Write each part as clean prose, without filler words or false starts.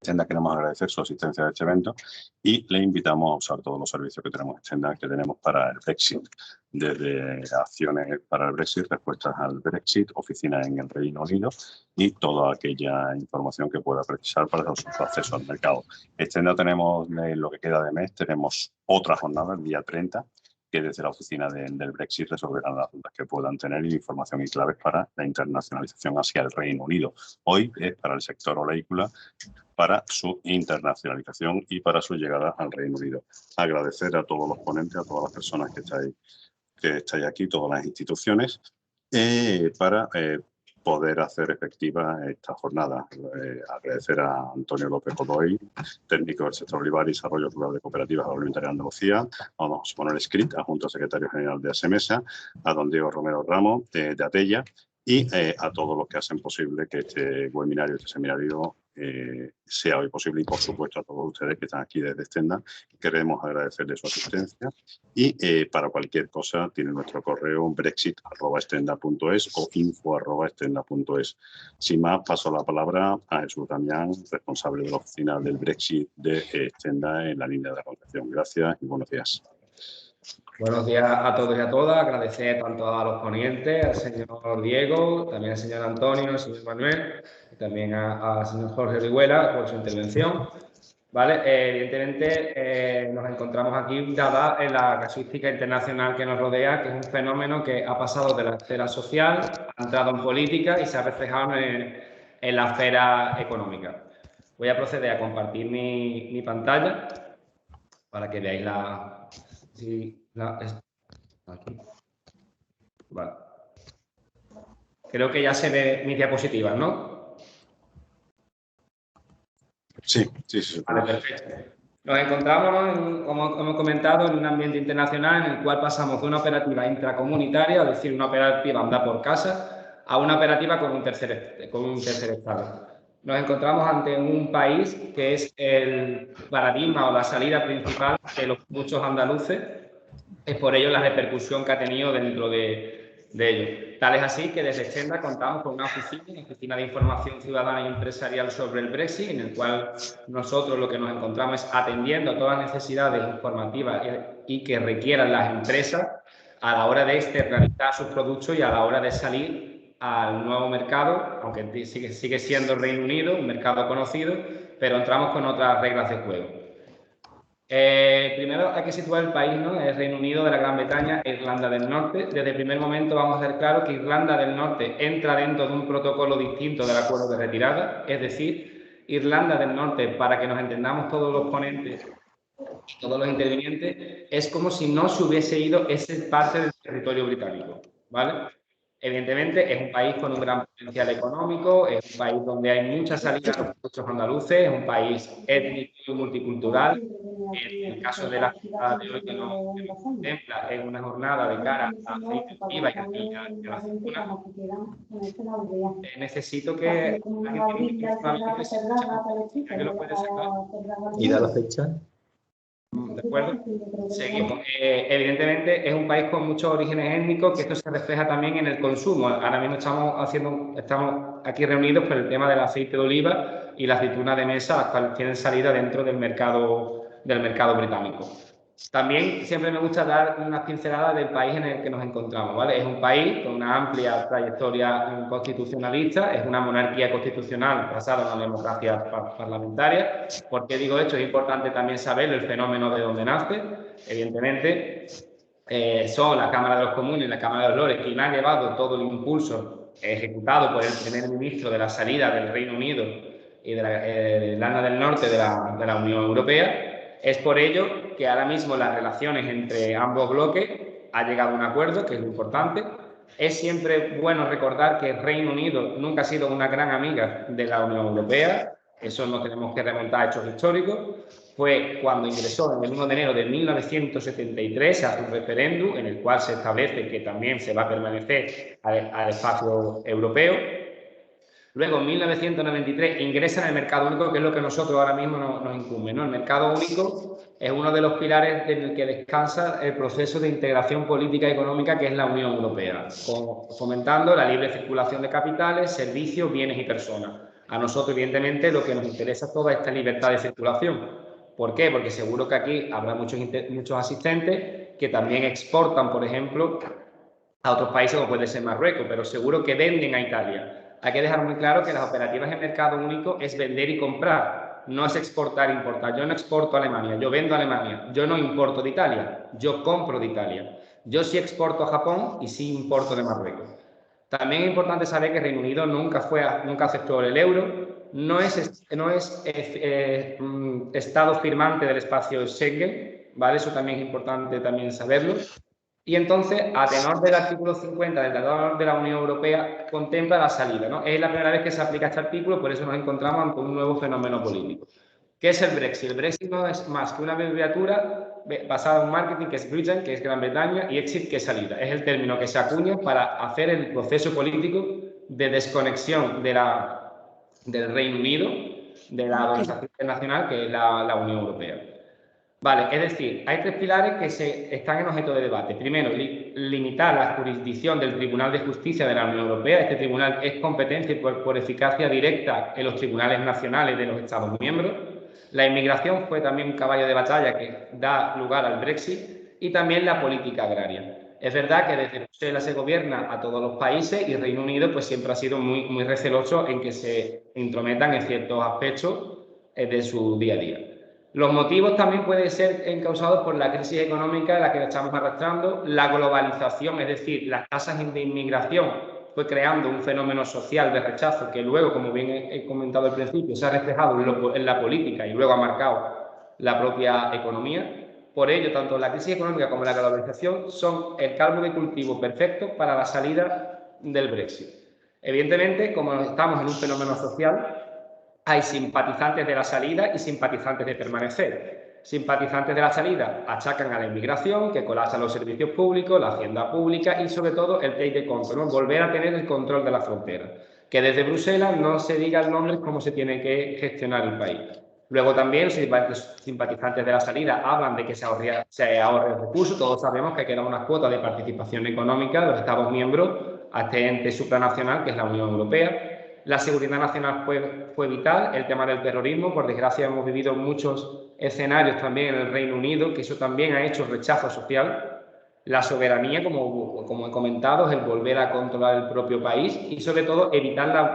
Stenda queremos agradecer su asistencia a este evento y le invitamos a usar todos los servicios que tenemos en Stenda, que tenemos para el Brexit, desde acciones para el Brexit, respuestas al Brexit, oficina en el Reino Unido y toda aquella información que pueda precisar para su acceso al mercado. En Stenda tenemos, lo que queda de mes, tenemos otra jornada, el día 30, que desde la oficina del Brexit resolverán las dudas que puedan tener y información y claves para la internacionalización hacia el Reino Unido. Hoy es para el sector oleícola, para su internacionalización y para su llegada al Reino Unido. Agradecer a todos los ponentes, a todas las personas que estáis aquí, todas las instituciones, para poder hacer efectiva esta jornada. Agradecer a Antonio López Godoy, técnico del sector olivar y desarrollo rural de cooperativas agroalimentarias de Andalucía, a don José Manuel Escrit, adjunto secretario general de ASEMESA, a don Diego Romero Ramos, de Atella, y a todos los que hacen posible que este webinario, este seminario, sea hoy posible, y por supuesto a todos ustedes que están aquí desde Stenda. Queremos agradecerles su asistencia y para cualquier cosa tienen nuestro correo brexit@stenda.es o info@stenda.es. Sin más, paso la palabra a Jesús Damián, responsable de la oficina del Brexit de Stenda en la línea de la Concepción. Gracias y buenos días. Buenos días a todos y a todas. Agradecer tanto a los ponentes, al señor Diego, también al señor Antonio, al señor Manuel y también al señor Jorge Orihuela por su intervención. ¿Vale? Evidentemente nos encontramos aquí dada en la casuística internacional que nos rodea, que es un fenómeno que ha pasado de la esfera social, ha entrado en política y se ha reflejado en la esfera económica. Voy a proceder a compartir mi pantalla para que veáis aquí. Vale. Creo que ya se ve mis diapositivas, ¿no? Sí. Vale, perfecto. Nos encontramos, como hemos comentado, en un ambiente internacional en el cual pasamos de una operativa intracomunitaria, es decir, una operativa andar por casa, a una operativa con un tercer estado. Nos encontramos ante un país que es el paradigma o la salida principal de los muchos andaluces. Es por ello la repercusión que ha tenido dentro de ello. Tal es así que desde Stenda contamos con una oficina de información ciudadana y empresarial sobre el Brexit, en el cual nosotros lo que nos encontramos es atendiendo a todas las necesidades informativas y que requieran las empresas a la hora de externalizar sus productos y a la hora de salir al nuevo mercado, aunque sigue siendo el Reino Unido, un mercado conocido, pero entramos con otras reglas de juego. Primero hay que situar el país, ¿no? El Reino Unido de la Gran Bretaña e Irlanda del Norte. Desde el primer momento vamos a hacer claro que Irlanda del Norte entra dentro de un protocolo distinto del acuerdo de retirada, es decir, Irlanda del Norte, para que nos entendamos todos los ponentes y todos los intervinientes, es como si no se hubiese ido esa parte del territorio británico, ¿vale? Evidentemente es un país con un gran potencial económico, es un país donde hay muchas salidas de productos andaluces, es un país étnico y multicultural. En el caso de la jornada de hoy que nos contempla, es una jornada de cara a aceite de oliva y a la aceituna. Necesito que alguien lo puede sacar. ¿Y da la fecha? ¿De acuerdo? Seguimos. Evidentemente es un país con muchos orígenes étnicos, que esto se refleja también en el consumo. Ahora mismo estamos aquí reunidos por el tema del aceite de oliva y la aceituna de mesa, las cuales tienen salida dentro del mercado británico. También siempre me gusta dar unas pinceladas del país en el que nos encontramos, ¿vale? Es un país con una amplia trayectoria constitucionalista, es una monarquía constitucional basada en una democracia parlamentaria. ¿Por qué digo esto? Es importante también saber el fenómeno de dónde nace. Evidentemente, son la Cámara de los Comunes y la Cámara de los Lores quien ha llevado todo el impulso ejecutado por el primer ministro de la salida del Reino Unido y de Irlanda del Norte de la Unión Europea. Es por ello que ahora mismo las relaciones entre ambos bloques ha llegado a un acuerdo, que es lo importante. Es siempre bueno recordar que el Reino Unido nunca ha sido una gran amiga de la Unión Europea. Eso no tenemos que remontar a hechos históricos. Fue cuando ingresó en el 1 de enero de 1973 a un referéndum en el cual se establece que también se va a permanecer al espacio europeo. Luego, en 1993, ingresa en el mercado único, que es lo que nosotros ahora mismo nos incumbe, ¿no? El mercado único es uno de los pilares en el que descansa el proceso de integración política y económica que es la Unión Europea, fomentando la libre circulación de capitales, servicios, bienes y personas. A nosotros, evidentemente, lo que nos interesa es toda esta libertad de circulación. ¿Por qué? Porque seguro que aquí habrá muchos asistentes que también exportan, por ejemplo, a otros países como puede ser Marruecos, pero seguro que venden a Italia. Hay que dejar muy claro que las operativas en mercado único es vender y comprar, no es exportar e importar. Yo no exporto a Alemania, yo vendo a Alemania. Yo no importo de Italia, yo compro de Italia. Yo sí exporto a Japón y sí importo de Marruecos. También es importante saber que Reino Unido nunca aceptó el euro, no es estado firmante del espacio Schengen, ¿vale? Eso también es importante también saberlo. Y entonces, a tenor del artículo 50 del Tratado de la Unión Europea, contempla la salida, ¿no? Es la primera vez que se aplica este artículo, por eso nos encontramos ante un nuevo fenómeno político. ¿Qué es el Brexit? El Brexit no es más que una abreviatura basada en marketing, que es Britain, que es Gran Bretaña, y exit, que es salida. Es el término que se acuña para hacer el proceso político de desconexión del Reino Unido de la organización internacional, que es la Unión Europea. Vale, es decir, hay tres pilares que están en objeto de debate. Primero, limitar la jurisdicción del Tribunal de Justicia de la Unión Europea. Este tribunal es competencia por eficacia directa en los tribunales nacionales de los Estados miembros. La inmigración fue también un caballo de batalla que da lugar al Brexit, y también la política agraria. Es verdad que desde Bruselas se gobierna a todos los países, y Reino Unido pues siempre ha sido muy receloso en que se intrometan en ciertos aspectos de su día a día. Los motivos también pueden ser causados por la crisis económica en la que estamos arrastrando, la globalización, es decir, las tasas de inmigración fue creando un fenómeno social de rechazo que luego, como bien he comentado al principio, se ha reflejado en la política y luego ha marcado la propia economía. Por ello, tanto la crisis económica como la globalización son el caldo de cultivo perfecto para la salida del Brexit. Evidentemente, como estamos en un fenómeno social, hay simpatizantes de la salida y simpatizantes de permanecer. Simpatizantes de la salida achacan a la inmigración, que colapsa los servicios públicos, la hacienda pública y, sobre todo, el take the control, ¿no? Volver a tener el control de la frontera. Que desde Bruselas no se diga el nombre cómo se tiene que gestionar el país. Luego también los simpatizantes de la salida hablan de que se ahorre el recurso. Todos sabemos que quedan unas cuotas de participación económica de los Estados miembros a este ente supranacional que es la Unión Europea. La seguridad nacional fue vital, el tema del terrorismo. Por desgracia, hemos vivido muchos escenarios también en el Reino Unido, que eso también ha hecho rechazo social. La soberanía, como he comentado, es el volver a controlar el propio país y, sobre todo, evitar la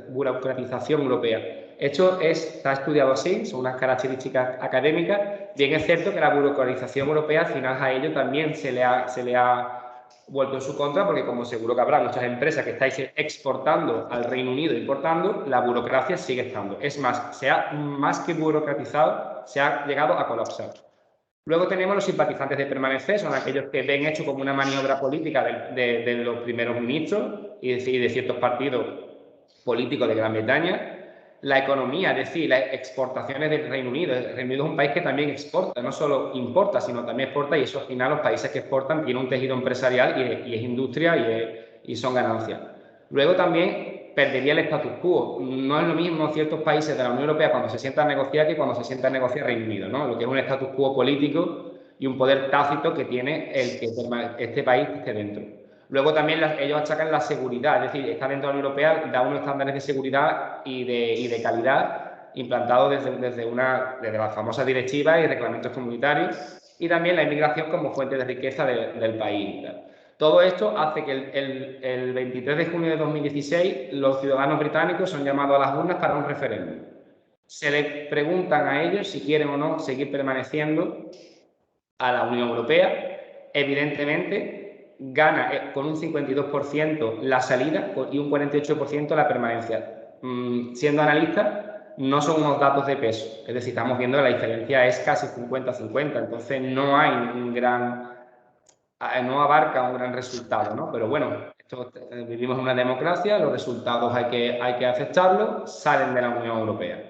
burocratización europea. Esto está estudiado así, son unas características académicas. Bien es cierto que la burocratización europea, al final, a ello también se le ha vuelto en su contra, porque como seguro que habrá muchas empresas que estáis exportando al Reino Unido e importando, la burocracia sigue estando. Es más, se ha más que burocratizado, se ha llegado a colapsar. Luego tenemos los simpatizantes de permanecer, son aquellos que ven hecho como una maniobra política de los primeros ministros y de ciertos partidos políticos de Gran Bretaña. La economía, es decir, las exportaciones del Reino Unido. El Reino Unido es un país que también exporta, no solo importa, sino también exporta, y eso al final los países que exportan tienen un tejido empresarial y es industria y son ganancias. Luego también perdería el status quo. No es lo mismo ciertos países de la Unión Europea cuando se sientan a negociar que cuando se sienta a negociar Reino Unido, ¿no? Lo que es un status quo político y un poder tácito que tiene el que este país esté dentro. Luego también ellos achacan la seguridad, es decir, estar dentro de la Unión Europea da unos estándares de seguridad y de calidad implantados desde las famosas directivas y reglamentos comunitarios, y también la inmigración como fuente de riqueza del país. Todo esto hace que el 23 de junio de 2016 los ciudadanos británicos son llamados a las urnas para un referéndum. Se les preguntan a ellos si quieren o no seguir permaneciendo a la Unión Europea. Evidentemente, gana con un 52% la salida y un 48% la permanencia. Siendo analistas, no son unos datos de peso. Es decir, estamos viendo que la diferencia es casi 50-50. Entonces, no hay no abarca un gran resultado, ¿no? Pero bueno, vivimos en una democracia, los resultados hay que aceptarlos, salen de la Unión Europea.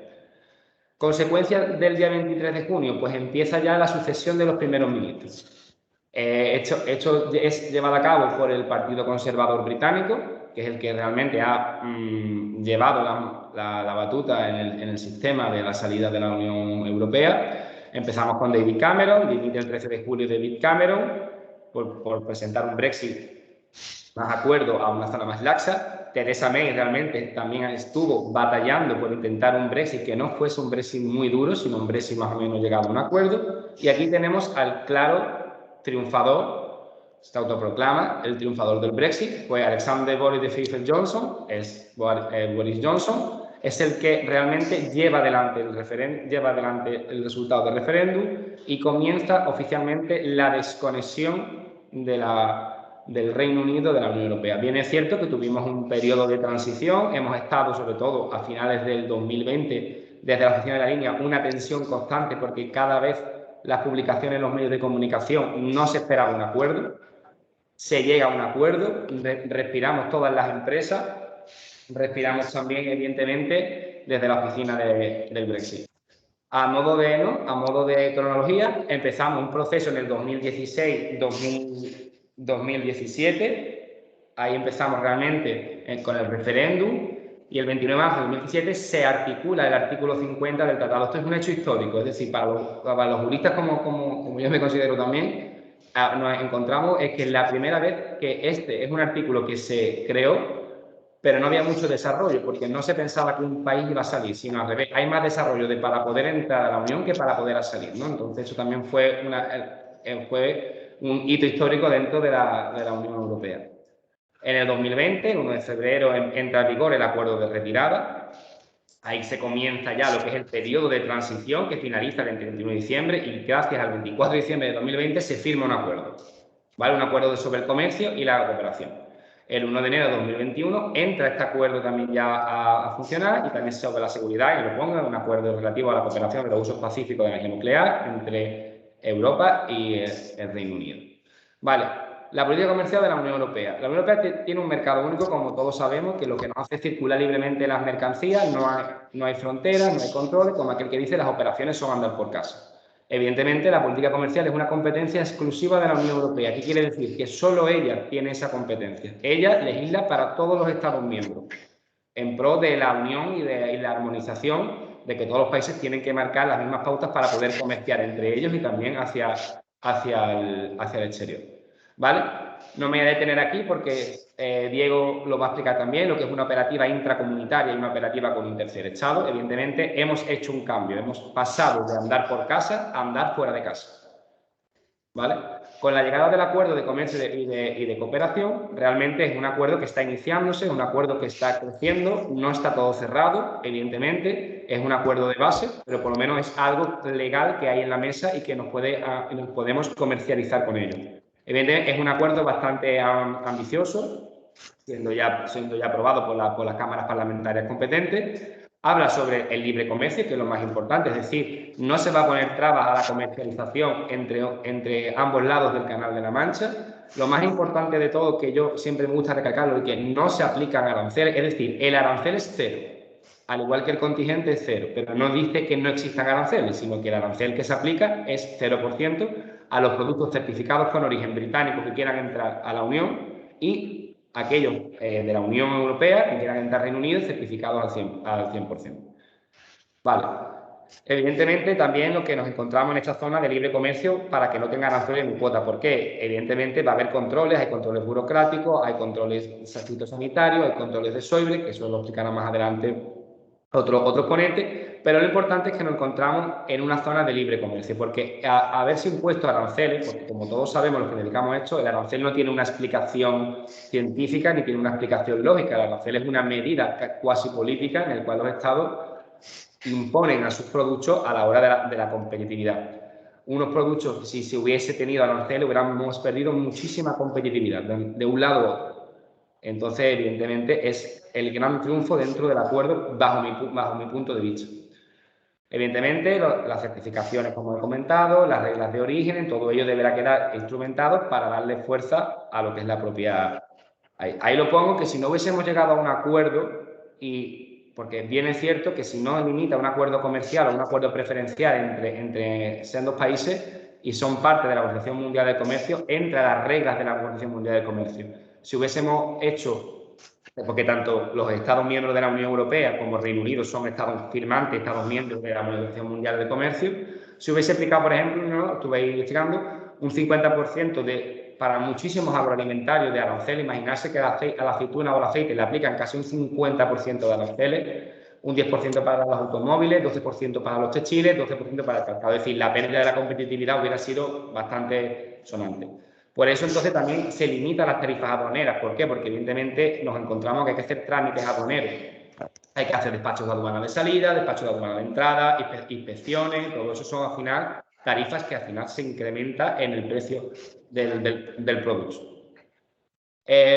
Consecuencia del día 23 de junio, pues empieza ya la sucesión de los primeros ministros. Esto es llevado a cabo por el Partido Conservador Británico, que es el que realmente ha llevado la batuta en el sistema de la salida de la Unión Europea. Empezamos con David Cameron, dimite el 13 de julio David Cameron, por presentar un Brexit más acuerdo a una zona más laxa. Theresa May realmente también estuvo batallando por intentar un Brexit que no fuese un Brexit muy duro, sino un Brexit más o menos llegado a un acuerdo. Y aquí tenemos al claro triunfador, se autoproclama el triunfador del Brexit, fue Alexander Boris de Fife Johnson, es Boris Johnson, es el que realmente lleva adelante el resultado del referéndum y comienza oficialmente la desconexión del Reino Unido de la Unión Europea. Bien es cierto que tuvimos un periodo de transición, hemos estado sobre todo a finales del 2020 desde la oficina de la línea una tensión constante porque cada vez las publicaciones en los medios de comunicación no se esperaba un acuerdo, se llega a un acuerdo, respiramos todas las empresas, respiramos también evidentemente desde la oficina del Brexit. A modo de cronología, empezamos un proceso en el 2016-2017. Ahí empezamos realmente con el referéndum y el 29 de marzo de 2017 se articula el artículo 50 del tratado. Esto es un hecho histórico, es decir, para los juristas como yo me considero también, nos encontramos es que es la primera vez que este es un artículo que se creó, pero no había mucho desarrollo, porque no se pensaba que un país iba a salir, sino al revés. Hay más desarrollo para poder entrar a la Unión que para poder salir, ¿no? Entonces, eso también fue un hito histórico dentro de la Unión Europea. En el 2020, el 1 de febrero, entra en vigor el acuerdo de retirada. Ahí se comienza ya lo que es el periodo de transición, que finaliza el 31 de diciembre, y gracias al 24 de diciembre de 2020 se firma un acuerdo, ¿vale? Un acuerdo sobre el comercio y la cooperación. El 1 de enero de 2021 entra este acuerdo también ya a funcionar y también sobre la seguridad, y lo pongo, un acuerdo relativo a la cooperación de los usos pacíficos de energía nuclear entre Europa y el Reino Unido. Vale, la política comercial de la Unión Europea. La Unión Europea tiene un mercado único, como todos sabemos, que lo que nos hace circular libremente las mercancías, no hay fronteras, no hay controles, como aquel que dice las operaciones son andar por casa. Evidentemente, la política comercial es una competencia exclusiva de la Unión Europea. ¿Qué quiere decir? Que solo ella tiene esa competencia. Ella legisla para todos los Estados miembros, en pro de la unión y la armonización, de que todos los países tienen que marcar las mismas pautas para poder comerciar entre ellos y también hacia el exterior. ¿Vale? No me voy a detener aquí porque Diego lo va a explicar también, lo que es una operativa intracomunitaria y una operativa con un tercer Estado. Evidentemente, hemos hecho un cambio. Hemos pasado de andar por casa a andar fuera de casa. ¿Vale? Con la llegada del acuerdo de comercio y de cooperación, realmente es un acuerdo que está iniciándose, es un acuerdo que está creciendo, no está todo cerrado, evidentemente, es un acuerdo de base, pero por lo menos es algo legal que hay en la mesa y que nos podemos comercializar con ello. Evidentemente, es un acuerdo bastante ambicioso, siendo ya aprobado por las cámaras parlamentarias competentes. Habla sobre el libre comercio, que es lo más importante, es decir, no se va a poner trabas a la comercialización entre ambos lados del Canal de la Mancha. Lo más importante de todo, que yo siempre me gusta recalcarlo, es que no se aplican aranceles, es decir, el arancel es cero, al igual que el contingente es cero, pero no dice que no existan aranceles, sino que el arancel que se aplica es 0% a los productos certificados con origen británico que quieran entrar a la Unión y aquellos de la Unión Europea que quieran entrar al Reino Unido certificados al 100%. Vale. Evidentemente, también lo que nos encontramos en esta zona de libre comercio para que no tengan aranceles ni cuota. ¿Por qué? Evidentemente va a haber controles, hay controles burocráticos, hay controles fitosanitarios, hay controles de SOIBRE, que eso lo explicará más adelante otro ponente, pero lo importante es que nos encontramos en una zona de libre comercio, porque haberse impuesto aranceles, porque como todos sabemos los que dedicamos a esto, el arancel no tiene una explicación científica ni tiene una explicación lógica. El arancel es una medida cuasi política en la cual los estados imponen a sus productos a la hora de la competitividad. Unos productos, si se hubiese tenido arancel, hubiéramos perdido muchísima competitividad de un lado a otro. Entonces, evidentemente, es el gran triunfo dentro del acuerdo bajo mi punto de vista. Evidentemente, las certificaciones, como he comentado, las reglas de origen, todo ello deberá quedar instrumentado para darle fuerza a lo que es la propia... Ahí lo pongo, que si no hubiésemos llegado a un acuerdo, porque bien es cierto que si no limita un acuerdo comercial o un acuerdo preferencial entre sendos países y son parte de la Organización Mundial del Comercio, entra las reglas de la Organización Mundial del Comercio. Si hubiésemos hecho, porque tanto los Estados miembros de la Unión Europea como el Reino Unido son Estados firmantes, Estados miembros de la Organización Mundial del Comercio, si hubiese aplicado, por ejemplo, ¿no? Estuve investigando, un 50% para muchísimos agroalimentarios de arancel. Imaginarse que a la aceituna o al aceite le aplican casi un 50% de aranceles, un 10% para los automóviles, 12% para los textiles, 12% para el calzado. Es decir, la pérdida de la competitividad hubiera sido bastante sonante. Por eso, entonces, también se limitan las tarifas aduaneras. ¿Por qué? Porque, evidentemente, nos encontramos que hay que hacer trámites aduaneros. Hay que hacer despachos de aduana de salida, despachos de aduana de entrada, inspecciones, todo eso son, al final, tarifas que al final se incrementa en el precio del producto.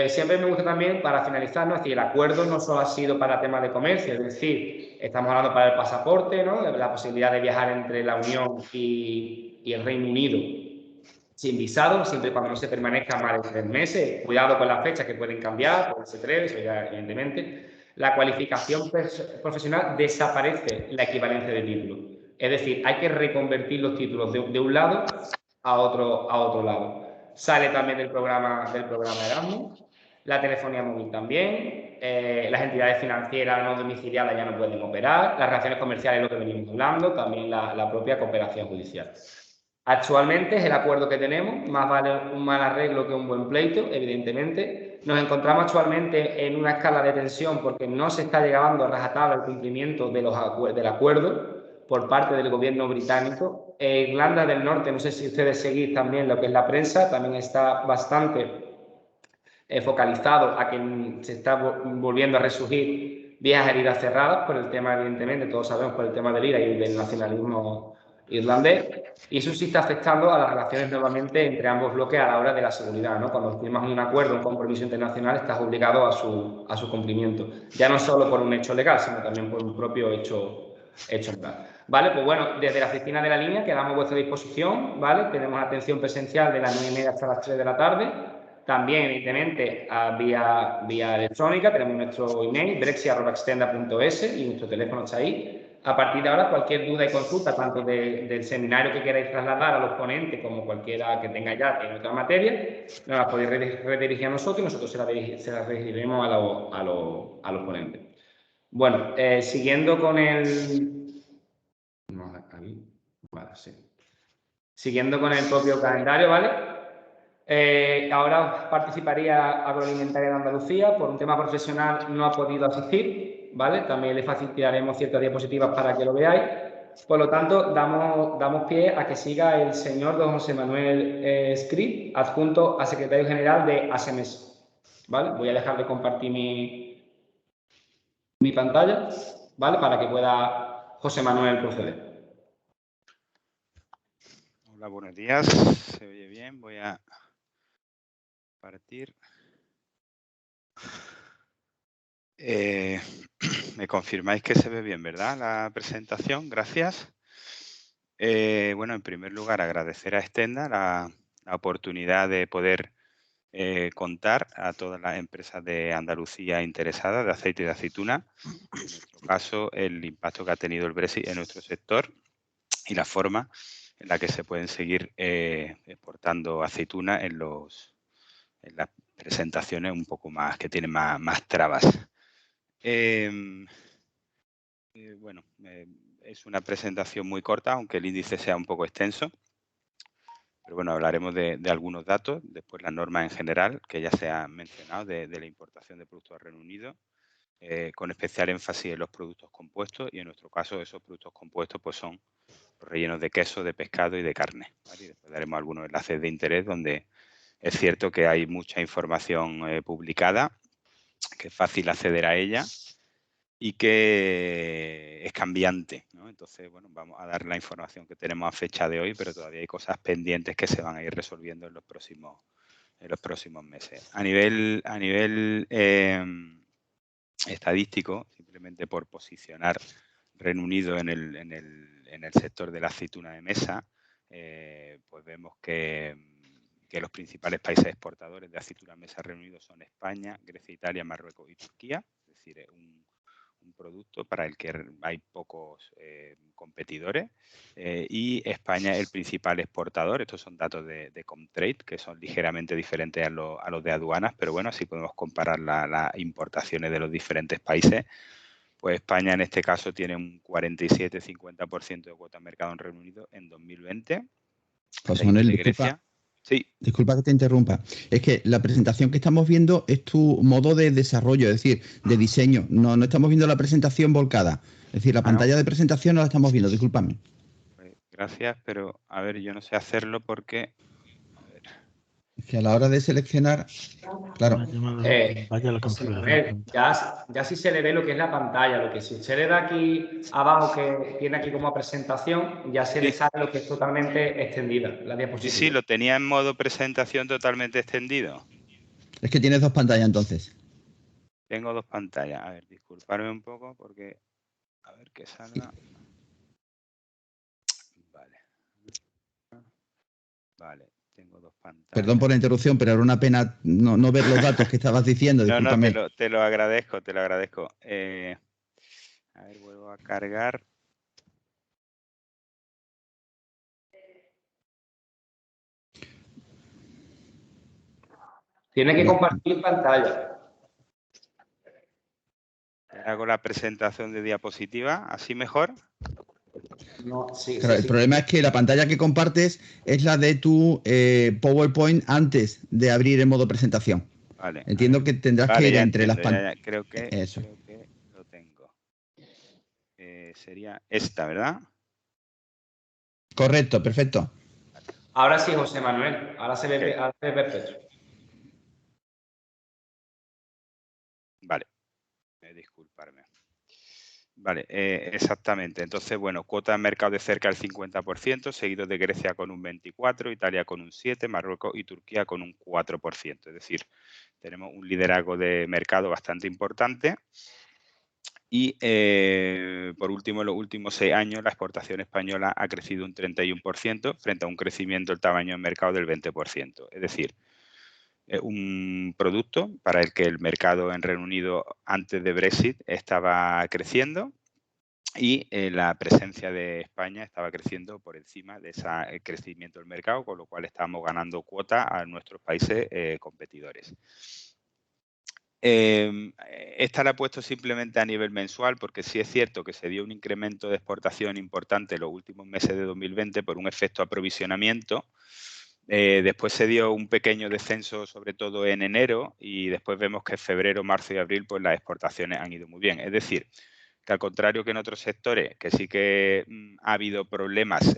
Siempre me gusta también, para finalizar, ¿no? Es decir, el acuerdo no solo ha sido para temas de comercio, es decir, estamos hablando para el pasaporte, ¿no? La posibilidad de viajar entre la Unión y el Reino Unido sin visado, siempre y cuando no se permanezca más de 3 meses. Cuidado con las fechas que pueden cambiar, pueden ser 3, eso ya evidentemente. La cualificación profesional desaparece la equivalencia de títulos. Es decir, hay que reconvertir los títulos de un lado a otro lado. Sale también del programa Erasmus, la telefonía móvil también, las entidades financieras no domiciliadas ya no pueden operar, las relaciones comerciales, lo que venimos hablando, también la propia cooperación judicial. Actualmente es el acuerdo que tenemos, más vale un mal arreglo que un buen pleito, evidentemente. Nos encontramos actualmente en una escala de tensión porque no se está llegando a rajatabla el cumplimiento del acuerdo por parte del gobierno británico. Irlanda del Norte, no sé si ustedes seguís también lo que es la prensa, también está bastante focalizado a que se está volviendo a resurgir viejas heridas cerradas por el tema, evidentemente, todos sabemos, por el tema del IRA y del nacionalismo irlandés, y eso sí está afectando a las relaciones nuevamente entre ambos bloques a la hora de la seguridad, ¿no? Cuando firmas un acuerdo, un compromiso internacional, estás obligado a su cumplimiento, ya no solo por un hecho legal, sino también por un propio hecho legal. ¿Vale? Pues bueno, desde la oficina de la línea quedamos a vuestra disposición, ¿vale? Tenemos atención presencial de las 9:30 hasta las 3 de la tarde. También, evidentemente, vía electrónica, tenemos nuestro email, brexit@extenda.es, y nuestro teléfono está ahí. A partir de ahora, cualquier duda y consulta, tanto del seminario que queráis trasladar a los ponentes como cualquiera que tenga ya en otra materia, nos la podéis redirigir a nosotros y nosotros se la redirigiremos a los ponentes. Bueno, siguiendo con el... Vale, sí. Siguiendo con el propio calendario, ¿vale? Ahora participaría Agroalimentaria de Andalucía. Por un tema profesional no ha podido asistir, ¿vale? También le facilitaremos ciertas diapositivas para que lo veáis. Por lo tanto, damos pie a que siga el señor don José Manuel Scrip, adjunto a secretario general de ASEMES, ¿vale? Voy a dejar de compartir mi pantalla, ¿vale? Para que pueda José Manuel proceder. Hola, buenos días. ¿Se oye bien? Voy a partir. Me confirmáis que se ve bien, ¿verdad? La presentación. Gracias. Bueno, en primer lugar, agradecer a Extenda la oportunidad de poder contar a todas las empresas de Andalucía interesadas de aceite y de aceituna, en nuestro caso, el impacto que ha tenido el Brexit en nuestro sector y la forma en la que se pueden seguir exportando aceituna en las presentaciones un poco más, que tienen más trabas. Bueno, es una presentación muy corta, aunque el índice sea un poco extenso. Pero bueno, hablaremos de algunos datos, después las normas en general, que ya se han mencionado, de la importación de productos al Reino Unido, con especial énfasis en los productos compuestos, y en nuestro caso esos productos compuestos pues son los rellenos de queso, de pescado y de carne, ¿vale? Y después daremos algunos enlaces de interés donde es cierto que hay mucha información publicada, que es fácil acceder a ella y que es cambiante, ¿no? Entonces, bueno, vamos a dar la información que tenemos a fecha de hoy, pero todavía hay cosas pendientes que se van a ir resolviendo en los próximos meses. A nivel estadístico, simplemente por posicionar Reino Unido en el sector de la aceituna de mesa, pues vemos que los principales países exportadores de aceituna de mesa Reino Unido son España, Grecia, Italia, Marruecos y Turquía. Es decir, un producto para el que hay pocos competidores, y España es el principal exportador. Estos son datos de Comtrade, que son ligeramente diferentes a los de aduanas, pero bueno, así podemos comparar las importaciones de los diferentes países. Pues España en este caso tiene un 47-50% de cuota de mercado en Reino Unido en 2020. José Manuel, Grecia. Sí. Disculpa que te interrumpa. Es que la presentación que estamos viendo es tu modo de desarrollo, es decir, de diseño. No estamos viendo la presentación volcada. Es decir, la pantalla de presentación no la estamos viendo, discúlpame. Pues, gracias, pero a ver, yo no sé hacerlo porque... A ver. Es que a la hora de seleccionar, claro. Vaya la configuración. Ya sí se le ve lo que es la pantalla, lo que si usted le da aquí abajo, que tiene aquí como presentación, ya se le sale lo que es totalmente extendida, la diapositiva. Sí, lo tenía en modo presentación totalmente extendido. Es que tienes dos pantallas entonces. Tengo dos pantallas. A ver, disculparme un poco porque... A ver que salga. Vale. Vale, tengo dos pantallas. Perdón por la interrupción, pero era una pena no ver los datos que estabas diciendo. Discúlpame. No, te lo agradezco, te lo agradezco. A ver, vuelvo a cargar. Tiene que compartir pantalla. Hago la presentación de diapositiva, así mejor. No, sí, Claro, el problema es que la pantalla que compartes es la de tu PowerPoint antes de abrir en modo presentación. Vale. Entiendo que tendrás que ir entre las pantallas. Creo que lo tengo. Sería esta, ¿verdad? Correcto, perfecto. Ahora sí, José Manuel. Ahora se ve perfecto. Vale. Disculparme. Vale, exactamente. Entonces, bueno, cuota de mercado de cerca del 50%, seguido de Grecia con un 24%, Italia con un 7%, Marruecos y Turquía con un 4%. Es decir, tenemos un liderazgo de mercado bastante importante. Y, por último, en los últimos 6 años, la exportación española ha crecido un 31% frente a un crecimiento del tamaño de mercado del 20%. Es decir, un producto para el que el mercado en Reino Unido antes de Brexit estaba creciendo y la presencia de España estaba creciendo por encima de ese crecimiento del mercado, con lo cual estábamos ganando cuota a nuestros países competidores. Esta la he puesto simplemente a nivel mensual porque sí es cierto que se dio un incremento de exportación importante en los últimos meses de 2020 por un efecto aprovisionamiento. Después se dio un pequeño descenso, sobre todo en enero, y después vemos que en febrero, marzo y abril pues las exportaciones han ido muy bien. Es decir, que al contrario que en otros sectores, que sí que ha habido problemas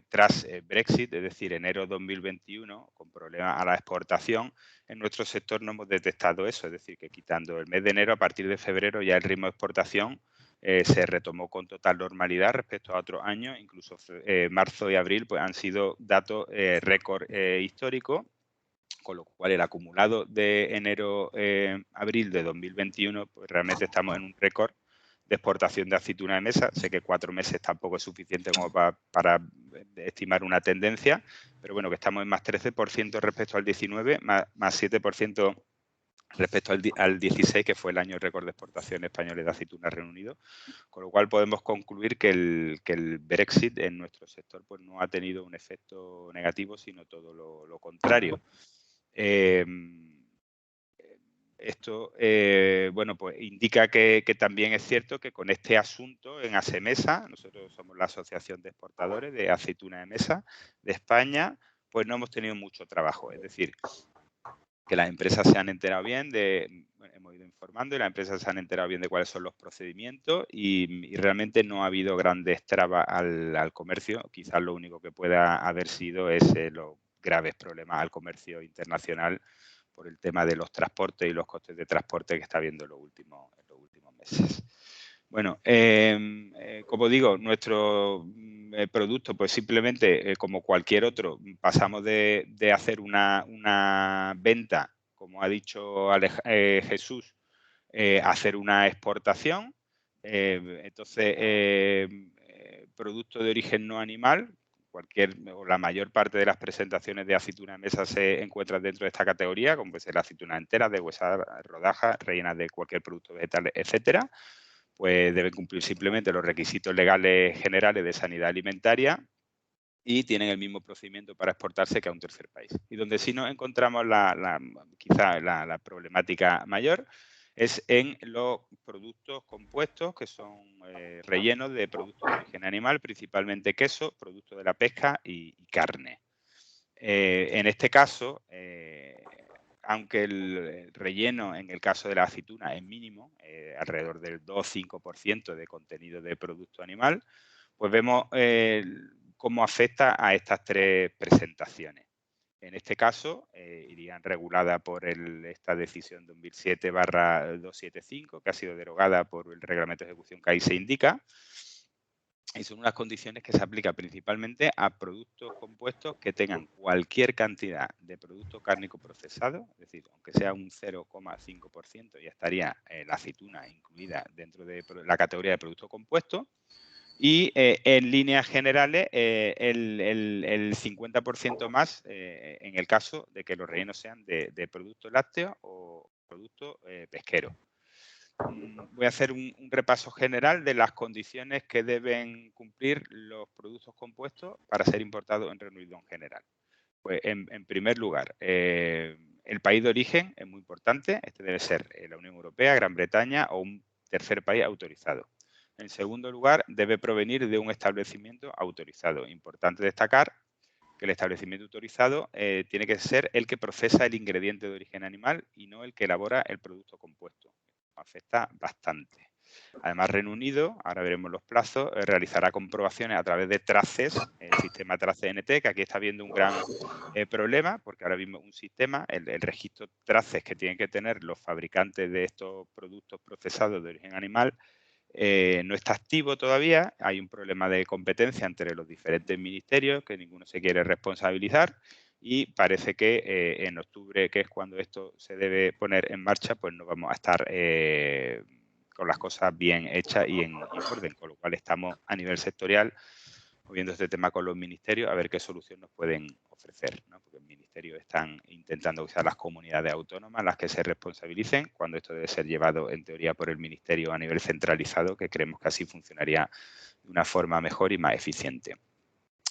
tras Brexit, es decir, enero 2021, con problemas a la exportación, en nuestro sector no hemos detectado eso. Es decir, que quitando el mes de enero, a partir de febrero ya el ritmo de exportación se retomó con total normalidad respecto a otros años. Incluso marzo y abril pues, han sido datos récord históricos, con lo cual el acumulado de enero-abril de 2021 pues realmente estamos en un récord de exportación de aceituna de mesa. Sé que 4 meses tampoco es suficiente como para estimar una tendencia, pero bueno, que estamos en más 13% respecto al 19, más 7% respecto al 16, que fue el año récord de exportación española de aceituna Reino Unido, con lo cual podemos concluir que el Brexit en nuestro sector pues, no ha tenido un efecto negativo, sino todo lo contrario. Esto, bueno, pues indica que también es cierto que con este asunto en ASEMESA, nosotros somos la Asociación de Exportadores de Aceituna de Mesa de España, pues no hemos tenido mucho trabajo. Es decir, que las empresas se han enterado bien hemos ido informando y las empresas se han enterado bien de cuáles son los procedimientos y realmente no ha habido grandes trabas al comercio. Quizás lo único que pueda haber sido es los graves problemas al comercio internacional por el tema de los transportes y los costes de transporte que está habiendo en los últimos meses. Bueno, como digo, nuestro producto, pues simplemente, como cualquier otro, pasamos de hacer una venta, como ha dicho Jesús, a hacer una exportación. Entonces, producto de origen no animal, o la mayor parte de las presentaciones de aceituna de mesa se encuentran dentro de esta categoría, como puede ser la aceituna entera, deshuesada, rodajas, rellenas de cualquier producto vegetal, etcétera. Pues deben cumplir simplemente los requisitos legales generales de sanidad alimentaria y tienen el mismo procedimiento para exportarse que a un tercer país. Y donde sí nos encontramos quizá la problemática mayor es en los productos compuestos que son rellenos de productos de origen animal, principalmente queso, productos de la pesca y carne. En este caso, aunque el relleno en el caso de la aceituna es mínimo, alrededor del 2-5% de contenido de producto animal, pues vemos cómo afecta a estas tres presentaciones. En este caso, irían reguladas por esta decisión 2007/275, que ha sido derogada por el reglamento de ejecución que ahí se indica. Y son unas condiciones que se aplican principalmente a productos compuestos que tengan cualquier cantidad de producto cárnico procesado, es decir, aunque sea un 0,5%, ya estaría la aceituna incluida dentro de la categoría de producto compuesto. Y en líneas generales, el 50% más en el caso de que los rellenos sean de productos lácteos o productos pesqueros. Voy a hacer un repaso general de las condiciones que deben cumplir los productos compuestos para ser importados en Reino Unido en general. Pues en primer lugar, el país de origen es muy importante. Este debe ser la Unión Europea, Gran Bretaña o un tercer país autorizado. En segundo lugar, debe provenir de un establecimiento autorizado. Importante destacar que el establecimiento autorizado tiene que ser el que procesa el ingrediente de origen animal y no el que elabora el producto compuesto. Afecta bastante. Además, Reino Unido, ahora veremos los plazos, realizará comprobaciones a través de traces, el sistema trace NT, que aquí está habiendo un gran problema, porque ahora mismo un sistema, el registro traces que tienen que tener los fabricantes de estos productos procesados de origen animal, no está activo todavía. Hay un problema de competencia entre los diferentes ministerios que ninguno se quiere responsabilizar y parece que en octubre, que es cuando esto se debe poner en marcha, pues no vamos a estar con las cosas bien hechas y en orden, con lo cual estamos a nivel sectorial viendo este tema con los ministerios a ver qué solución nos pueden ofrecer, ¿no? Porque los ministerios están intentando usar las comunidades autónomas las que se responsabilicen, cuando esto debe ser llevado en teoría por el ministerio a nivel centralizado, que creemos que así funcionaría de una forma mejor y más eficiente.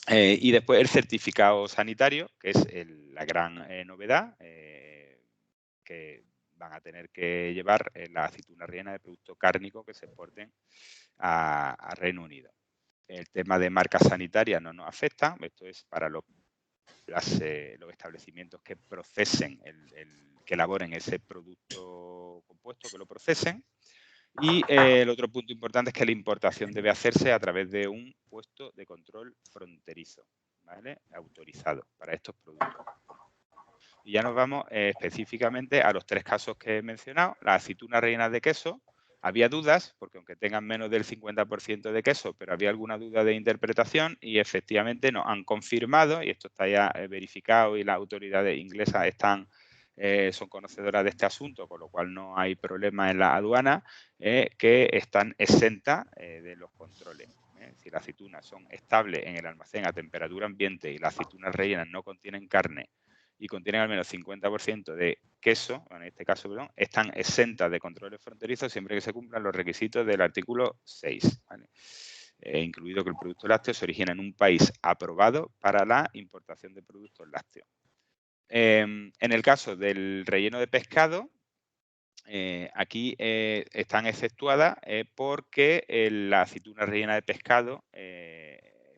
Y después el certificado sanitario, que es la gran novedad, que van a tener que llevar la aceituna rellena de producto cárnico que se exporten a Reino Unido. El tema de marcas sanitarias no nos afecta, esto es para los establecimientos que procesen, que elaboren ese producto compuesto, que lo procesen. Y el otro punto importante es que la importación debe hacerse a través de un puesto de control fronterizo, ¿vale? Autorizado para estos productos. Y ya nos vamos específicamente a los tres casos que he mencionado. Las aceitunas rellenas de queso. Había dudas, porque aunque tengan menos del 50% de queso, pero había alguna duda de interpretación y efectivamente nos han confirmado, y esto está ya verificado y las autoridades inglesas son conocedoras de este asunto, con lo cual no hay problema en la aduana, que están exentas de los controles. Si las aceitunas son estables en el almacén a temperatura ambiente y las aceitunas rellenas no contienen carne y contienen al menos 50% de queso, en este caso, perdón, están exentas de controles fronterizos siempre que se cumplan los requisitos del artículo 6, ¿vale? Incluido que el producto lácteo se origina en un país aprobado para la importación de productos lácteos. En el caso del relleno de pescado, aquí están exceptuadas porque las aceitunas rellenas de pescado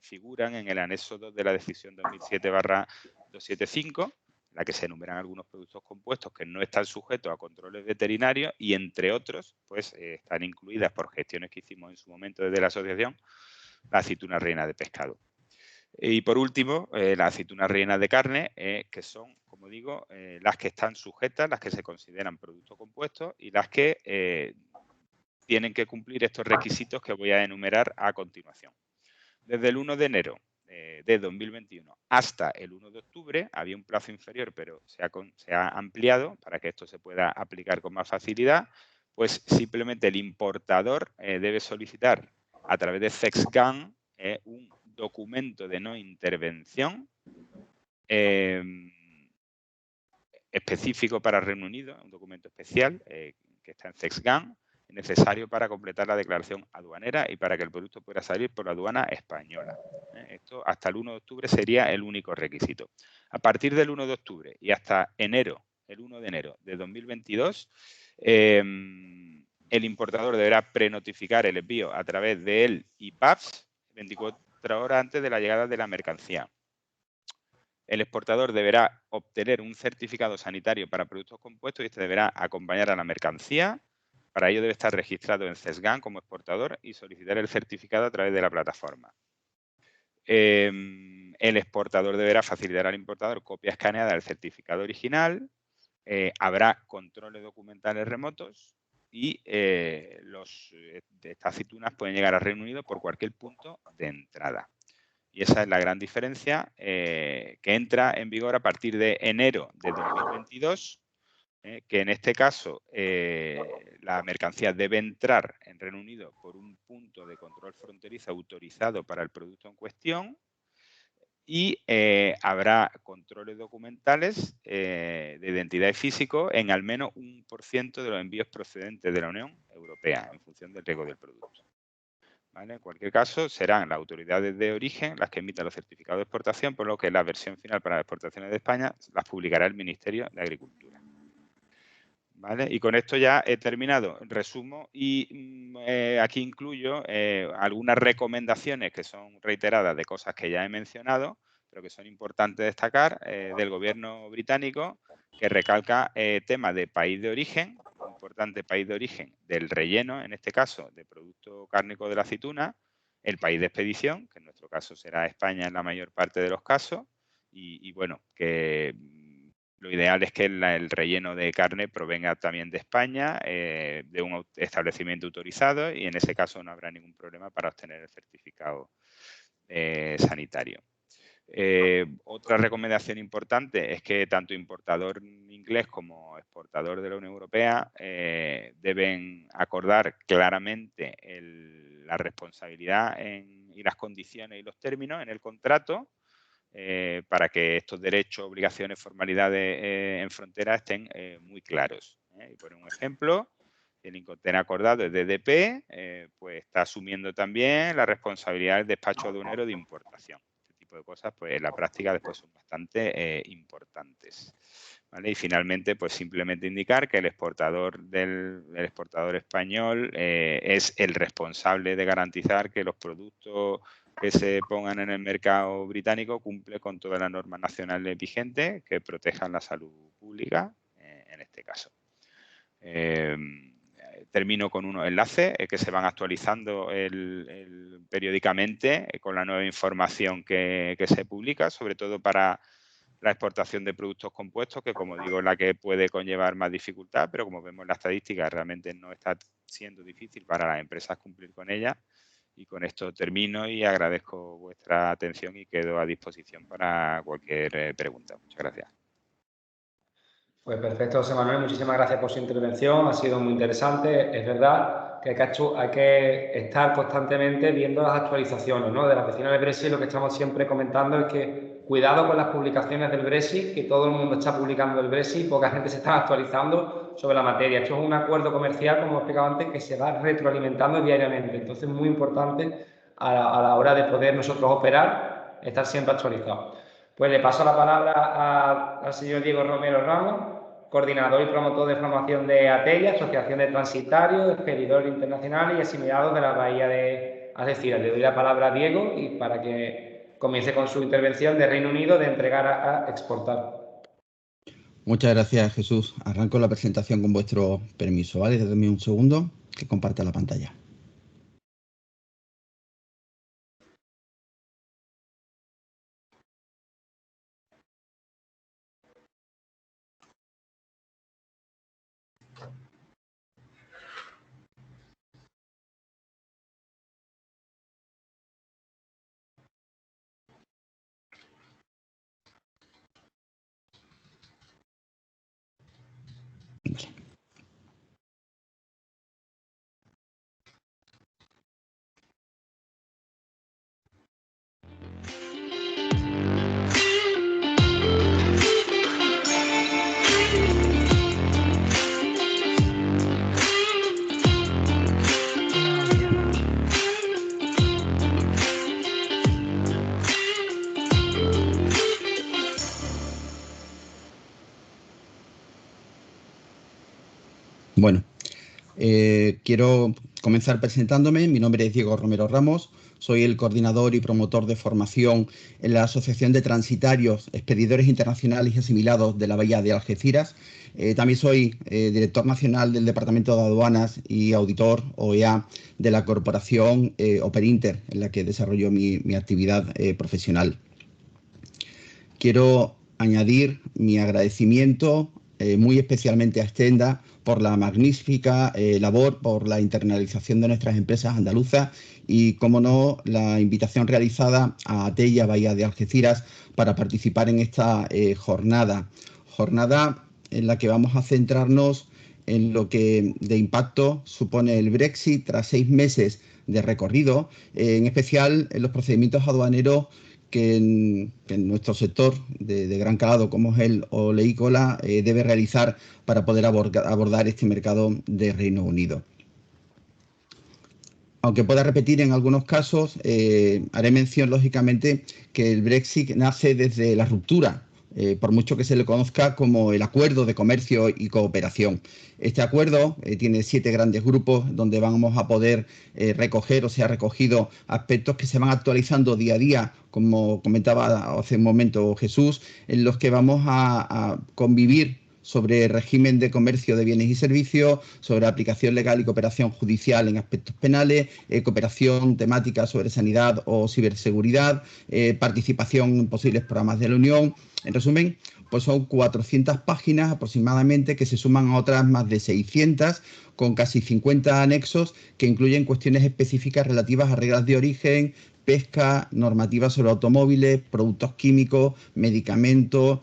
figuran en el anexo 2 de la decisión 2007/275, en la que se enumeran algunos productos compuestos que no están sujetos a controles veterinarios y, entre otros, pues están incluidas por gestiones que hicimos en su momento desde la asociación, las aceitunas rellenas de pescado. Y por último, las aceitunas rellenas de carne, que son, como digo, las que están sujetas, las que se consideran productos compuestos y las que tienen que cumplir estos requisitos que voy a enumerar a continuación. Desde el 1 de enero de 2021 hasta el 1 de octubre había un plazo inferior, pero se ha ampliado para que esto se pueda aplicar con más facilidad. Pues simplemente el importador debe solicitar a través de CEXGAN un documento de no intervención específico para Reino Unido, un documento especial que está en CEXGAN, necesario para completar la declaración aduanera y para que el producto pueda salir por la aduana española. Esto hasta el 1 de octubre sería el único requisito. A partir del 1 de octubre y hasta el 1 de enero de 2022, el importador deberá prenotificar el envío a través del IPAPS 24 horas antes de la llegada de la mercancía. El exportador deberá obtener un certificado sanitario para productos compuestos y este deberá acompañar a la mercancía. Para ello debe estar registrado en CESGAN como exportador y solicitar el certificado a través de la plataforma. El exportador deberá facilitar al importador copia escaneada del certificado original. Habrá controles documentales remotos y estas aceitunas pueden llegar al Reino Unido por cualquier punto de entrada. Y esa es la gran diferencia que entra en vigor a partir de enero de 2022, que en este caso la mercancía debe entrar en Reino Unido por un punto de control fronterizo autorizado para el producto en cuestión y habrá controles documentales de identidad y físico en al menos 1% de los envíos procedentes de la Unión Europea en función del riesgo del producto. ¿Vale? En cualquier caso, serán las autoridades de origen las que emitan los certificados de exportación, por lo que la versión final para las exportaciones de España las publicará el Ministerio de Agricultura. ¿Vale? Y con esto ya he terminado. Resumo y aquí incluyo algunas recomendaciones que son reiteradas de cosas que ya he mencionado, pero que son importantes destacar del gobierno británico, que recalca temas de país de origen, importante país de origen del relleno, en este caso, de producto cárnico de la aceituna, el país de expedición, que en nuestro caso será España en la mayor parte de los casos, y bueno, que lo ideal es que el relleno de carne provenga también de España, de un establecimiento autorizado, y en ese caso no habrá ningún problema para obtener el certificado sanitario. Otra recomendación importante es que tanto importador inglés como exportador de la Unión Europea deben acordar claramente la responsabilidad y las condiciones y los términos en el contrato para que estos derechos, obligaciones, formalidades en frontera estén muy claros. Y por un ejemplo, el Incoterm acordado es DDP, pues está asumiendo también la responsabilidad del despacho aduanero de importación. Este tipo de cosas, pues en la práctica después son bastante importantes. ¿Vale? Y finalmente, pues simplemente indicar que el exportador español es el responsable de garantizar que los productos que se pongan en el mercado británico cumple con todas las normas nacionales vigentes que protejan la salud pública, en este caso. Termino con unos enlaces que se van actualizando periódicamente con la nueva información que se publica, sobre todo para la exportación de productos compuestos, que como digo es la que puede conllevar más dificultad, pero como vemos en la estadística realmente no está siendo difícil para las empresas cumplir con ella. Y con esto termino y agradezco vuestra atención y quedo a disposición para cualquier pregunta. Muchas gracias. Pues perfecto, José Manuel. Muchísimas gracias por su intervención. Ha sido muy interesante. Es verdad que hay que estar constantemente viendo las actualizaciones, ¿no? De la oficina del Brexit, lo que estamos siempre comentando es que cuidado con las publicaciones del Brexit, que todo el mundo está publicando el Brexit, poca gente se está actualizando sobre la materia. Esto es un acuerdo comercial, como he explicado antes, que se va retroalimentando diariamente. Entonces es muy importante a la hora de poder nosotros operar, estar siempre actualizados. Pues le paso la palabra al señor Diego Romero Ramos, coordinador y promotor de formación de ATEIA, Asociación de Transitarios, Expedidores Internacionales y Asimilados de la Bahía de Algeciras. Le doy la palabra a Diego y para que comience con su intervención de Reino Unido de entregar a exportar. Muchas gracias, Jesús. Arranco la presentación con vuestro permiso, ¿vale? Dadme un segundo que comparta la pantalla. Quiero comenzar presentándome. Mi nombre es Diego Romero Ramos. Soy el coordinador y promotor de formación en la Asociación de Transitarios, Expedidores Internacionales y Asimilados de la Bahía de Algeciras. También soy director nacional del Departamento de Aduanas y auditor OEA de la corporación Operinter, en la que desarrollo mi actividad profesional. Quiero añadir mi agradecimiento muy especialmente a Stenda por la magnífica labor, por la internalización de nuestras empresas andaluzas y, como no, la invitación realizada a Atella Bahía de Algeciras para participar en esta jornada en la que vamos a centrarnos en lo que de impacto supone el Brexit tras 6 meses de recorrido, en especial en los procedimientos aduaneros que en nuestro sector de gran calado, como es el oleícola, debe realizar para poder abordar este mercado de Reino Unido. Aunque pueda repetir en algunos casos, haré mención, lógicamente, que el Brexit nace desde la ruptura, por mucho que se le conozca como el Acuerdo de Comercio y Cooperación. Este acuerdo tiene 7 grandes grupos donde vamos a poder recoger o se ha recogido aspectos que se van actualizando día a día, como comentaba hace un momento Jesús, en los que vamos a convivir sobre régimen de comercio de bienes y servicios, sobre aplicación legal y cooperación judicial en aspectos penales, cooperación temática sobre sanidad o ciberseguridad, participación en posibles programas de la Unión. En resumen, pues son 400 páginas aproximadamente que se suman a otras más de 600 con casi 50 anexos que incluyen cuestiones específicas relativas a reglas de origen, pesca, normativas sobre automóviles, productos químicos, medicamentos,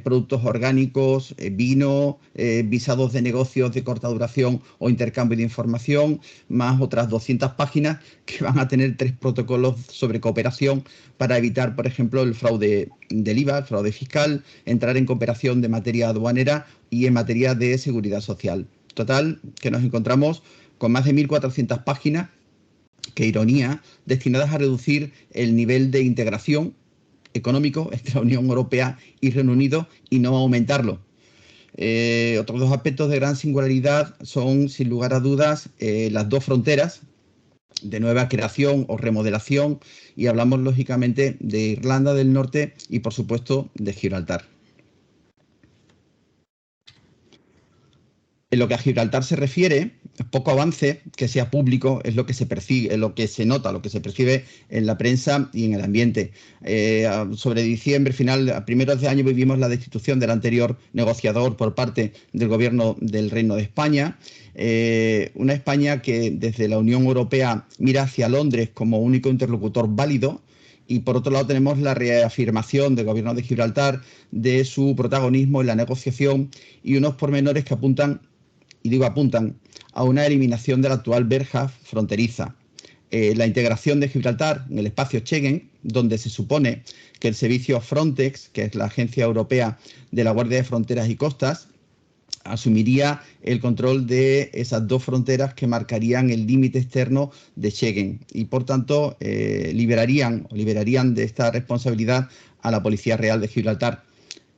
productos orgánicos, vino, visados de negocios de corta duración o intercambio de información, más otras 200 páginas que van a tener 3 protocolos sobre cooperación para evitar, por ejemplo, el fraude del IVA, el fraude fiscal, entrar en cooperación de materia aduanera y en materia de seguridad social. Total, que nos encontramos con más de 1.400 páginas, qué ironía, destinadas a reducir el nivel de integración económico entre la Unión Europea y Reino Unido y no aumentarlo. Otros 2 aspectos de gran singularidad son, sin lugar a dudas, las 2 fronteras de nueva creación o remodelación, y hablamos lógicamente de Irlanda del Norte y, por supuesto, de Gibraltar. En lo que a Gibraltar se refiere, poco avance que sea público es lo que se percibe, lo que se nota, lo que se percibe en la prensa y en el ambiente. Sobre diciembre, a primeros de año, vivimos la destitución del anterior negociador por parte del Gobierno del Reino de España. Una España que desde la Unión Europea mira hacia Londres como único interlocutor válido. Y por otro lado tenemos la reafirmación del Gobierno de Gibraltar de su protagonismo en la negociación y unos pormenores que apuntan a una eliminación de la actual verja fronteriza. La integración de Gibraltar en el espacio Schengen, donde se supone que el servicio Frontex, que es la Agencia Europea de la Guardia de Fronteras y Costas, asumiría el control de esas 2 fronteras que marcarían el límite externo de Schengen y, por tanto, liberarían de esta responsabilidad a la Policía Real de Gibraltar,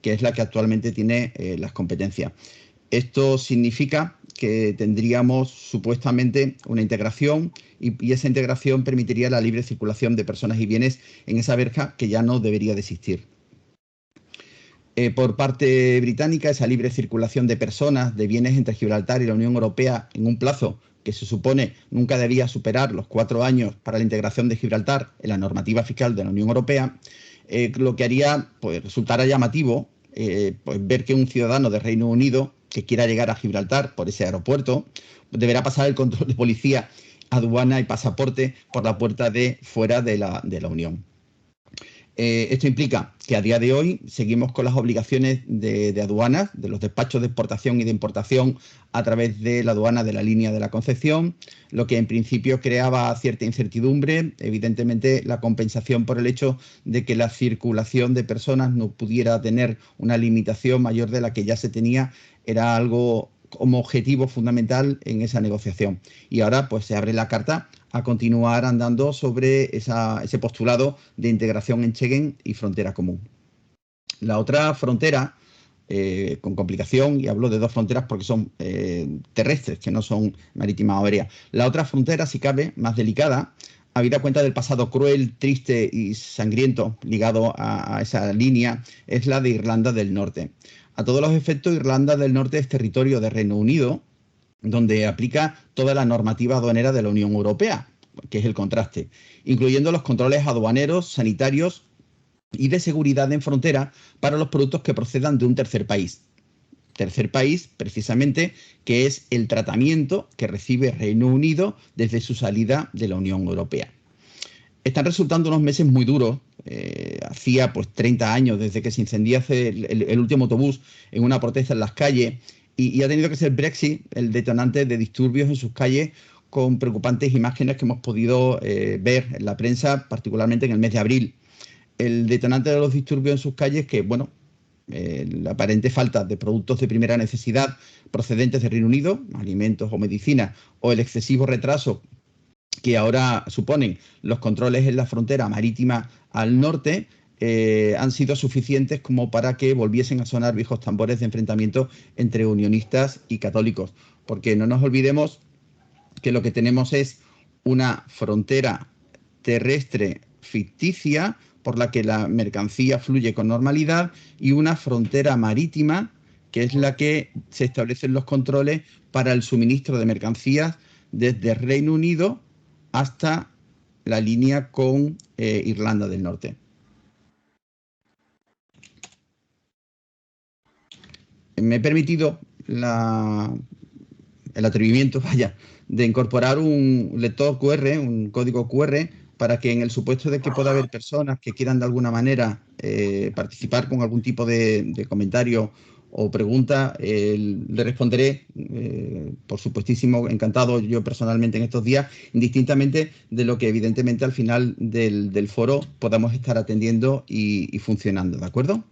que es la que actualmente tiene las competencias. Esto significa que tendríamos supuestamente una integración y esa integración permitiría la libre circulación de personas y bienes en esa verja que ya no debería de existir. Por parte británica, esa libre circulación de personas, de bienes entre Gibraltar y la Unión Europea en un plazo que se supone nunca debía superar los 4 años para la integración de Gibraltar en la normativa fiscal de la Unión Europea, lo que haría, pues, resultara llamativo pues, ver que un ciudadano de Reino Unido que quiera llegar a Gibraltar por ese aeropuerto deberá pasar el control de policía, aduana y pasaporte por la puerta de fuera de la Unión. Esto implica que a día de hoy seguimos con las obligaciones de aduanas, de los despachos de exportación y de importación a través de la aduana de la línea de la Concepción, lo que en principio creaba cierta incertidumbre. Evidentemente, la compensación por el hecho de que la circulación de personas no pudiera tener una limitación mayor de la que ya se tenía era algo como objetivo fundamental en esa negociación. Y ahora pues se abre la carta a continuar andando sobre ese postulado de integración en Schengen y frontera común. La otra frontera con complicación, y hablo de 2 fronteras porque son terrestres, que no son marítimas o aéreas. La otra frontera, si cabe, más delicada, habida cuenta del pasado cruel, triste y sangriento ligado a esa línea, es la de Irlanda del Norte. A todos los efectos, Irlanda del Norte es territorio de Reino Unido, donde aplica toda la normativa aduanera de la Unión Europea, que es el contraste, incluyendo los controles aduaneros, sanitarios y de seguridad en frontera para los productos que procedan de un tercer país. Tercer país, precisamente, que es el tratamiento que recibe Reino Unido desde su salida de la Unión Europea. Están resultando unos meses muy duros. Hacía pues 30 años desde que se incendiase el último autobús en una protesta en las calles, y ha tenido que ser Brexit el detonante de disturbios en sus calles, con preocupantes imágenes que hemos podido ver en la prensa, particularmente en el mes de abril. El detonante de los disturbios en sus calles, que, bueno, la aparente falta de productos de primera necesidad procedentes del Reino Unido, alimentos o medicinas, o el excesivo retraso que ahora suponen los controles en la frontera marítima al norte, han sido suficientes como para que volviesen a sonar viejos tambores de enfrentamiento entre unionistas y católicos. Porque no nos olvidemos que lo que tenemos es una frontera terrestre ficticia por la que la mercancía fluye con normalidad, y una frontera marítima que es la que se establecen los controles para el suministro de mercancías desde Reino Unido hasta la línea con Irlanda del Norte. Me he permitido el atrevimiento, de incorporar un lector QR, un código QR, para que, en el supuesto de que pueda haber personas que quieran de alguna manera participar con algún tipo de comentario o pregunta, le responderé, por supuestísimo, encantado yo personalmente en estos días, indistintamente de lo que evidentemente al final del foro podamos estar atendiendo y funcionando, ¿de acuerdo?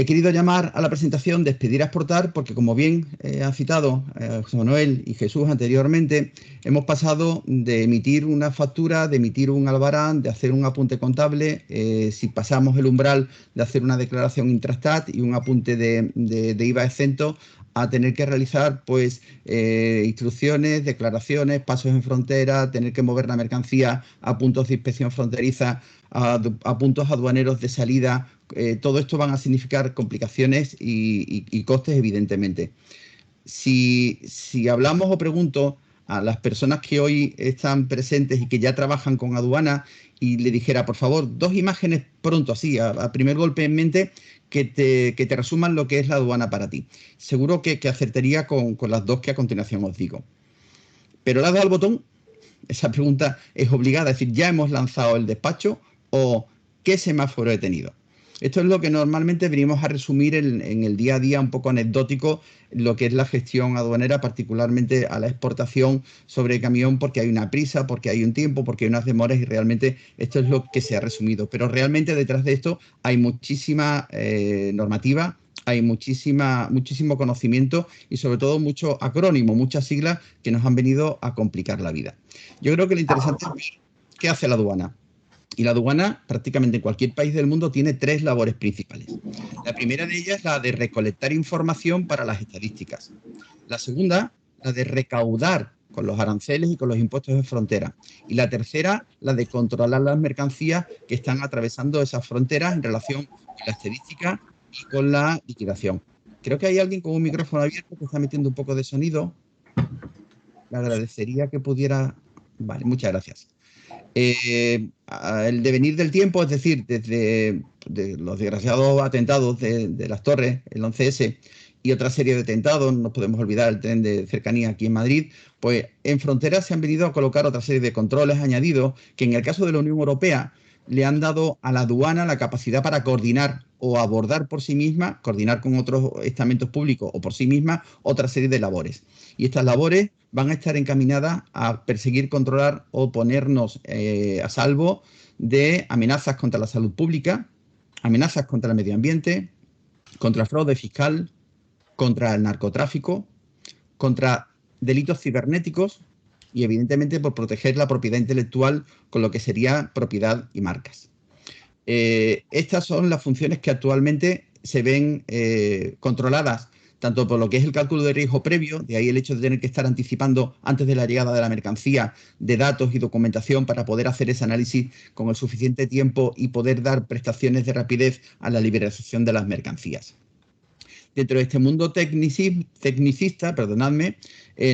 He querido llamar a la presentación Despedir a exportar porque, como bien han citado José Manuel y Jesús anteriormente, hemos pasado de emitir una factura, de emitir un albarán, de hacer un apunte contable, si pasamos el umbral de hacer una declaración Intrastat y un apunte de IVA exento, a tener que realizar pues instrucciones, declaraciones, pasos en frontera, tener que mover la mercancía a puntos de inspección fronteriza, a puntos aduaneros de salida. Todo esto van a significar complicaciones y costes, evidentemente. Si hablamos o pregunto a las personas que hoy están presentes y que ya trabajan con aduana, y le dijera, por favor, 2 imágenes pronto, así, a primer golpe en mente, que te resuman lo que es la aduana para ti. Seguro que acertaría con las 2 que a continuación os digo. Pero le has dado al botón. Esa pregunta es obligada, es decir, ¿ya hemos lanzado el despacho o qué semáforo he tenido? Esto es lo que normalmente venimos a resumir en el día a día, un poco anecdótico, lo que es la gestión aduanera, particularmente a la exportación sobre camión, porque hay una prisa, porque hay un tiempo, porque hay unas demoras, y realmente esto es lo que se ha resumido. Pero realmente detrás de esto hay muchísima normativa, hay muchísimo conocimiento y sobre todo mucho acrónimo, muchas siglas que nos han venido a complicar la vida. Yo creo que lo interesante es ver qué hace la aduana. Y la aduana, prácticamente en cualquier país del mundo, tiene 3 labores principales. La primera de ellas es la de recolectar información para las estadísticas. La segunda, la de recaudar con los aranceles y con los impuestos de frontera. Y la tercera, la de controlar las mercancías que están atravesando esas fronteras en relación con la estadística y con la liquidación. Creo que hay alguien con un micrófono abierto que está metiendo un poco de sonido. Le agradecería que pudiera... Vale, muchas gracias. El devenir del tiempo, es decir, desde los desgraciados atentados de las Torres, el 11S, y otra serie de atentados, no podemos olvidar el tren de cercanía aquí en Madrid, pues en fronteras se han venido a colocar otra serie de controles añadidos que, en el caso de la Unión Europea, le han dado a la aduana la capacidad para coordinar o abordar por sí misma, coordinar con otros estamentos públicos o por sí misma, otra serie de labores. Y estas labores van a estar encaminadas a perseguir, controlar o ponernos a salvo de amenazas contra la salud pública, amenazas contra el medio ambiente, contra el fraude fiscal, contra el narcotráfico, contra delitos cibernéticos y, evidentemente, por proteger la propiedad intelectual con lo que sería propiedad y marcas. Estas son las funciones que actualmente se ven controladas tanto por lo que es el cálculo de riesgo previo, de ahí el hecho de tener que estar anticipando antes de la llegada de la mercancía de datos y documentación para poder hacer ese análisis con el suficiente tiempo y poder dar prestaciones de rapidez a la liberación de las mercancías. Dentro de este mundo tecnicista, perdonadme,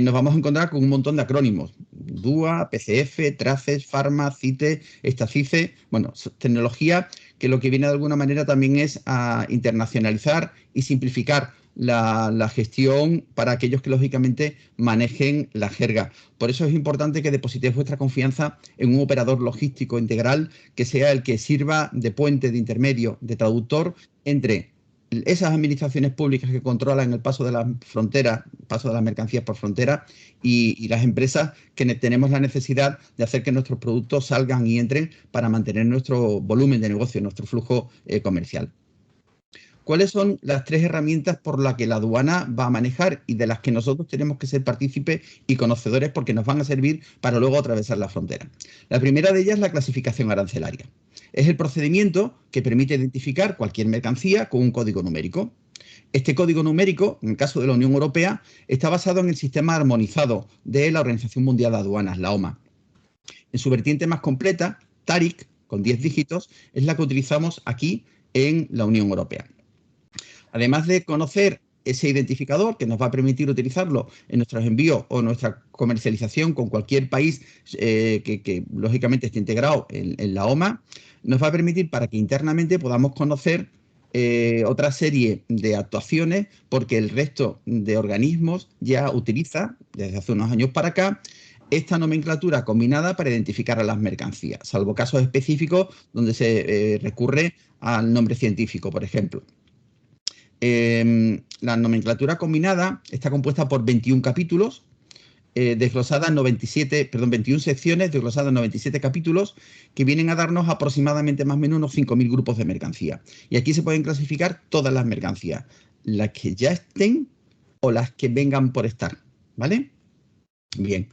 nos vamos a encontrar con un montón de acrónimos. DUA, PCF, TRACES, Pharma, CITE, Estacice, bueno, tecnología que lo que viene de alguna manera también es a internacionalizar y simplificar la gestión para aquellos que lógicamente manejen la jerga. Por eso es importante que depositéis vuestra confianza en un operador logístico integral que sea el que sirva de puente, de intermedio, de traductor entre esas administraciones públicas que controlan el paso de las fronteras, paso de las mercancías por frontera y las empresas que tenemos la necesidad de hacer que nuestros productos salgan y entren para mantener nuestro volumen de negocio, nuestro flujo comercial. ¿Cuáles son las 3 herramientas por las que la aduana va a manejar y de las que nosotros tenemos que ser partícipes y conocedores porque nos van a servir para luego atravesar la frontera? La primera de ellas es la clasificación arancelaria. Es el procedimiento que permite identificar cualquier mercancía con un código numérico. Este código numérico, en el caso de la Unión Europea, está basado en el sistema armonizado de la Organización Mundial de Aduanas, la OMA. En su vertiente más completa, TARIC, con 10 dígitos, es la que utilizamos aquí en la Unión Europea. Además de conocer ese identificador que nos va a permitir utilizarlo en nuestros envíos o nuestra comercialización con cualquier país que lógicamente esté integrado en la OMA, nos va a permitir para que internamente podamos conocer otra serie de actuaciones porque el resto de organismos ya utiliza, desde hace unos años para acá, esta nomenclatura combinada para identificar a las mercancías, salvo casos específicos donde se recurre al nombre científico, por ejemplo. La nomenclatura combinada está compuesta por 21 capítulos, desglosadas 21 secciones, desglosadas en 97 capítulos, que vienen a darnos aproximadamente más o menos unos 5.000 grupos de mercancía. Y aquí se pueden clasificar todas las mercancías, las que ya estén o las que vengan por estar, ¿vale? Bien.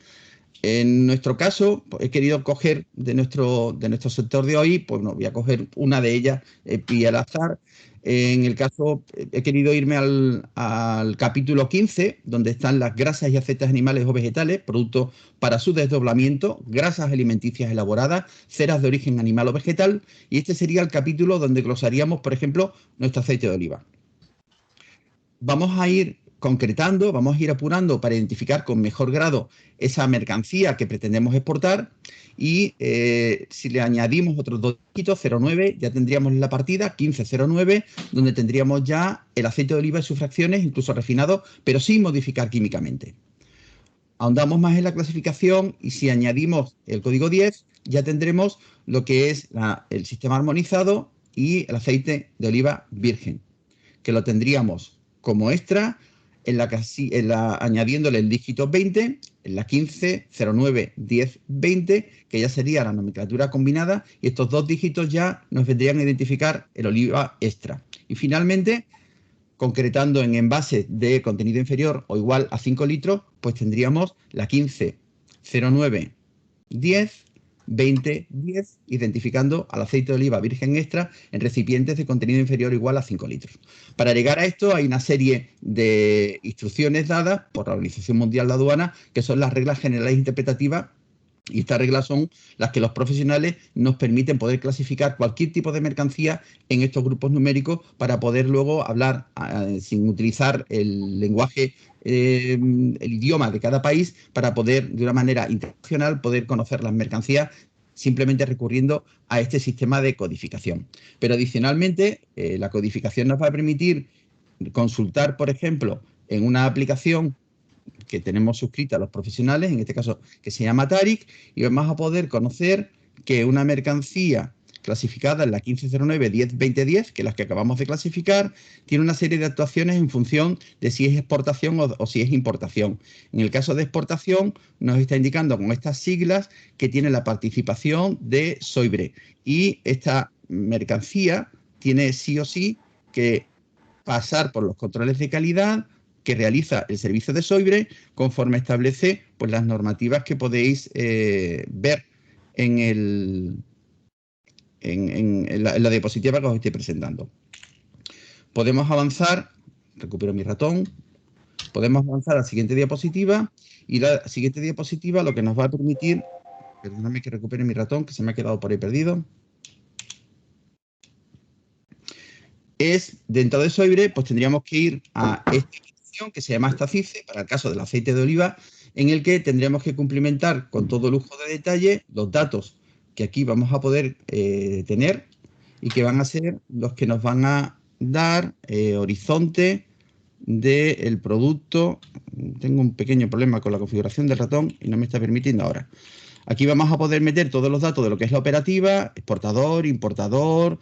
En nuestro caso, pues, he querido coger de nuestro sector de hoy, pues no, voy a coger una de ellas y al azar. En el caso, he querido irme al capítulo 15, donde están las grasas y aceites animales o vegetales, productos para su desdoblamiento, grasas alimenticias elaboradas, ceras de origen animal o vegetal, y este sería el capítulo donde glosaríamos, por ejemplo, nuestro aceite de oliva. Vamos a ir concretando, vamos a ir apurando para identificar con mejor grado esa mercancía que pretendemos exportar y si le añadimos otros 2 dígitos, 09, ya tendríamos la partida 1509, donde tendríamos ya el aceite de oliva y sus fracciones, incluso refinado, pero sin modificar químicamente. Ahondamos más en la clasificación y si añadimos el código 10, ya tendremos lo que es el sistema armonizado y el aceite de oliva virgen, que lo tendríamos como extra añadiéndole el dígito 20, en la 15, 09, 10, 20, que ya sería la nomenclatura combinada, y estos 2 dígitos ya nos vendrían a identificar el oliva extra. Y finalmente, concretando en envases de contenido inferior o igual a 5 litros, pues tendríamos la 15, 09, 10, 20, 10, identificando al aceite de oliva virgen extra en recipientes de contenido inferior o igual a 5 litros. Para llegar a esto hay una serie de instrucciones dadas por la Organización Mundial de Aduanas, que son las reglas generales interpretativas, y estas reglas son las que los profesionales nos permiten poder clasificar cualquier tipo de mercancía en estos grupos numéricos para poder luego hablar sin utilizar el lenguaje, el idioma de cada país, para poder de una manera internacional poder conocer las mercancías simplemente recurriendo a este sistema de codificación. Pero adicionalmente la codificación nos va a permitir consultar, por ejemplo, en una aplicación que tenemos suscrita a los profesionales, en este caso que se llama TARIC, y vamos a poder conocer que una mercancía clasificada en la 1509, 10, 20, 10, que es las que acabamos de clasificar, tiene una serie de actuaciones en función de si es exportación o si es importación. En el caso de exportación, nos está indicando con estas siglas que tiene la participación de SOIBRE, y esta mercancía tiene sí o sí que pasar por los controles de calidad que realiza el servicio de SOIBRE conforme establece pues, las normativas que podéis ver en la diapositiva que os estoy presentando. podemos avanzar, recupero mi ratón, podemos avanzar a la siguiente diapositiva y la siguiente diapositiva lo que nos va a permitir, perdóname que recupere mi ratón que se me ha quedado por ahí perdido, es dentro de Soibre, pues tendríamos que ir a esta sección que se llama Estacice, para el caso del aceite de oliva, en el que tendríamos que cumplimentar con todo lujo de detalle los datos que aquí vamos a poder tener y que van a ser los que nos van a dar horizonte del producto. Tengo un pequeño problema con la configuración del ratón y no me está permitiendo ahora. Aquí vamos a poder meter todos los datos de lo que es la operativa, exportador, importador,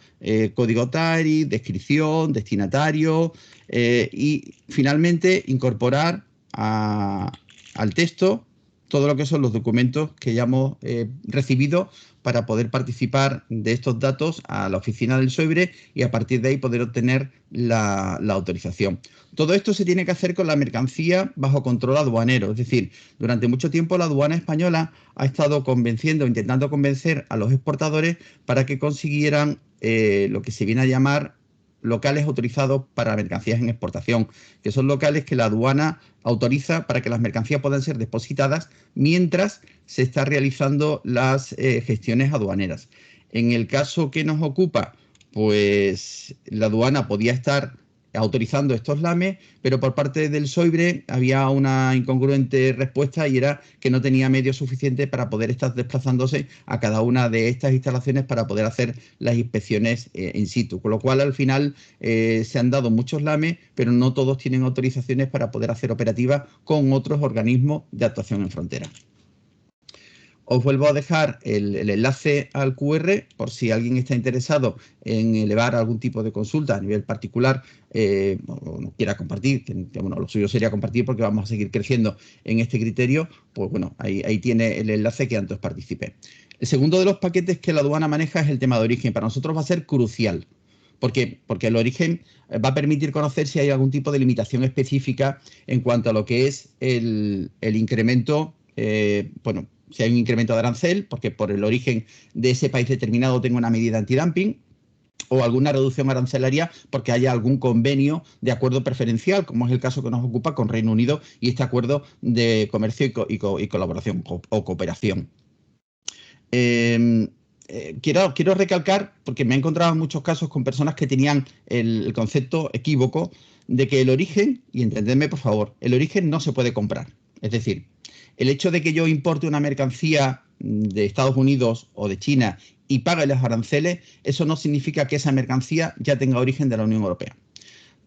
código TARI, descripción, destinatario y finalmente incorporar al texto todo lo que son los documentos que ya hemos recibido para poder participar de estos datos a la oficina del Soibre y a partir de ahí poder obtener la autorización. Todo esto se tiene que hacer con la mercancía bajo control aduanero, es decir, durante mucho tiempo la aduana española ha estado intentando convencer a los exportadores para que consiguieran lo que se viene a llamar locales autorizados para mercancías en exportación, que son locales que la aduana autoriza para que las mercancías puedan ser depositadas mientras se está realizando las gestiones aduaneras. En el caso que nos ocupa, pues la aduana podía estar autorizando estos lames, pero por parte del Soibre había una incongruente respuesta y era que no tenía medios suficientes para poder estar desplazándose a cada una de estas instalaciones para poder hacer las inspecciones in situ. Con lo cual, al final, se han dado muchos lames, pero no todos tienen autorizaciones para poder hacer operativas con otros organismos de actuación en frontera. Os vuelvo a dejar el enlace al QR por si alguien está interesado en elevar algún tipo de consulta a nivel particular o no quiera compartir, que bueno, lo suyo sería compartir porque vamos a seguir creciendo en este criterio, pues bueno, ahí tiene el enlace que antes participé. El segundo de los paquetes que la aduana maneja es el tema de origen. Para nosotros va a ser crucial. ¿Por qué? Porque el origen va a permitir conocer si hay algún tipo de limitación específica en cuanto a lo que es el incremento, bueno, si hay un incremento de arancel, porque por el origen de ese país determinado tengo una medida antidumping, o alguna reducción arancelaria porque haya algún convenio de acuerdo preferencial, como es el caso que nos ocupa con Reino Unido y este acuerdo de comercio y colaboración o cooperación. Quiero recalcar, porque me he encontrado en muchos casos con personas que tenían el concepto equívoco de que el origen, y entendedme por favor, el origen no se puede comprar. Es decir, el hecho de que yo importe una mercancía de Estados Unidos o de China y pague los aranceles, eso no significa que esa mercancía ya tenga origen de la Unión Europea.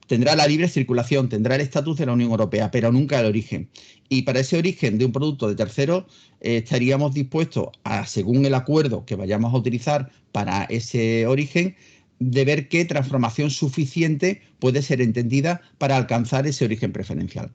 Tendrá la libre circulación, tendrá el estatus de la Unión Europea, pero nunca el origen. Y para ese origen de un producto de tercero, estaríamos dispuestos a, según el acuerdo que vayamos a utilizar para ese origen, de ver qué transformación suficiente puede ser entendida para alcanzar ese origen preferencial.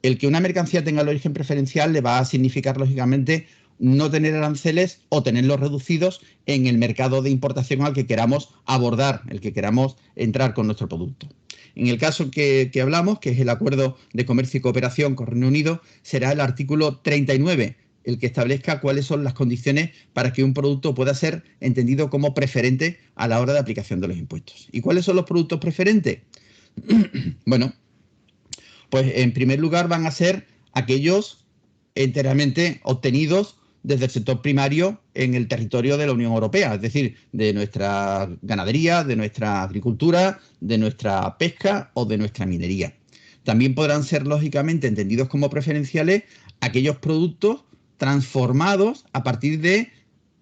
El que una mercancía tenga el origen preferencial le va a significar, lógicamente, no tener aranceles o tenerlos reducidos en el mercado de importación al que queramos abordar, el que queramos entrar con nuestro producto. En el caso que hablamos, que es el Acuerdo de Comercio y Cooperación con Reino Unido, será el artículo 39, el que establezca cuáles son las condiciones para que un producto pueda ser entendido como preferente a la hora de aplicación de los impuestos. ¿Y cuáles son los productos preferentes? Bueno, pues en primer lugar van a ser aquellos enteramente obtenidos desde el sector primario en el territorio de la Unión Europea, es decir, de nuestra ganadería, de nuestra agricultura, de nuestra pesca o de nuestra minería. También podrán ser, lógicamente, entendidos como preferenciales aquellos productos transformados a partir de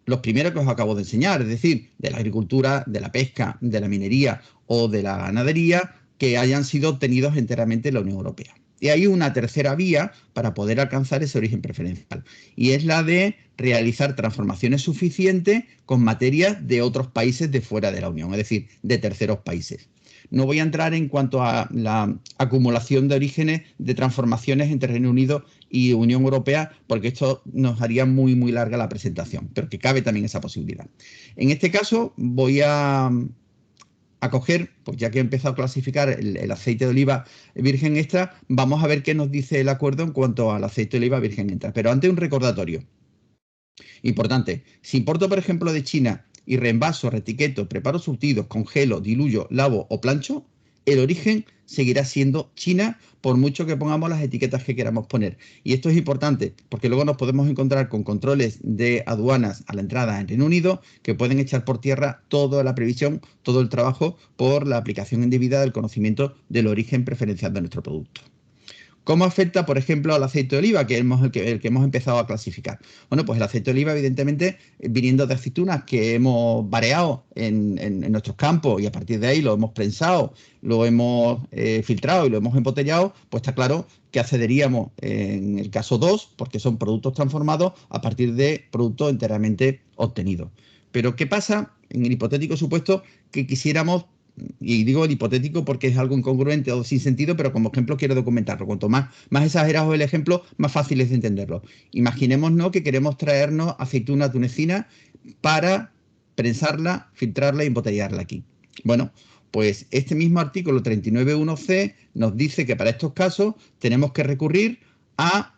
los primeros que os acabo de enseñar, es decir, de la agricultura, de la pesca, de la minería o de la ganadería, que hayan sido obtenidos enteramente en la Unión Europea. Y hay una tercera vía para poder alcanzar ese origen preferencial, y es la de realizar transformaciones suficientes con materias de otros países de fuera de la Unión, es decir, de terceros países. No voy a entrar en cuanto a la acumulación de orígenes de transformaciones entre Reino Unido y Unión Europea, porque esto nos haría muy, muy larga la presentación, pero que cabe también esa posibilidad. En este caso voy a coger, pues ya que he empezado a clasificar el aceite de oliva virgen extra, vamos a ver qué nos dice el acuerdo en cuanto al aceite de oliva virgen extra. Pero antes un recordatorio importante. Si importo, por ejemplo, de China y reembaso, retiqueto, preparo surtidos, congelo, diluyo, lavo o plancho, el origen seguirá siendo China, por mucho que pongamos las etiquetas que queramos poner. Y esto es importante, porque luego nos podemos encontrar con controles de aduanas a la entrada en Reino Unido que pueden echar por tierra toda la previsión, todo el trabajo por la aplicación indebida del conocimiento del origen preferencial de nuestro producto. ¿Cómo afecta, por ejemplo, al aceite de oliva, que el que hemos empezado a clasificar? Bueno, pues el aceite de oliva, evidentemente, viniendo de aceitunas que hemos variado en nuestros campos y a partir de ahí lo hemos prensado, lo hemos filtrado y lo hemos embotellado, pues está claro que accederíamos en el caso 2, porque son productos transformados a partir de productos enteramente obtenidos. Pero, ¿qué pasa en el hipotético supuesto que quisiéramos? Y digo el hipotético porque es algo incongruente o sin sentido, pero como ejemplo quiero documentarlo. Cuanto más exagerado el ejemplo, más fácil es de entenderlo. Imaginémonos que queremos traernos aceituna tunecina para prensarla, filtrarla y embotellarla aquí. Bueno, pues este mismo artículo 39.1c nos dice que para estos casos tenemos que recurrir a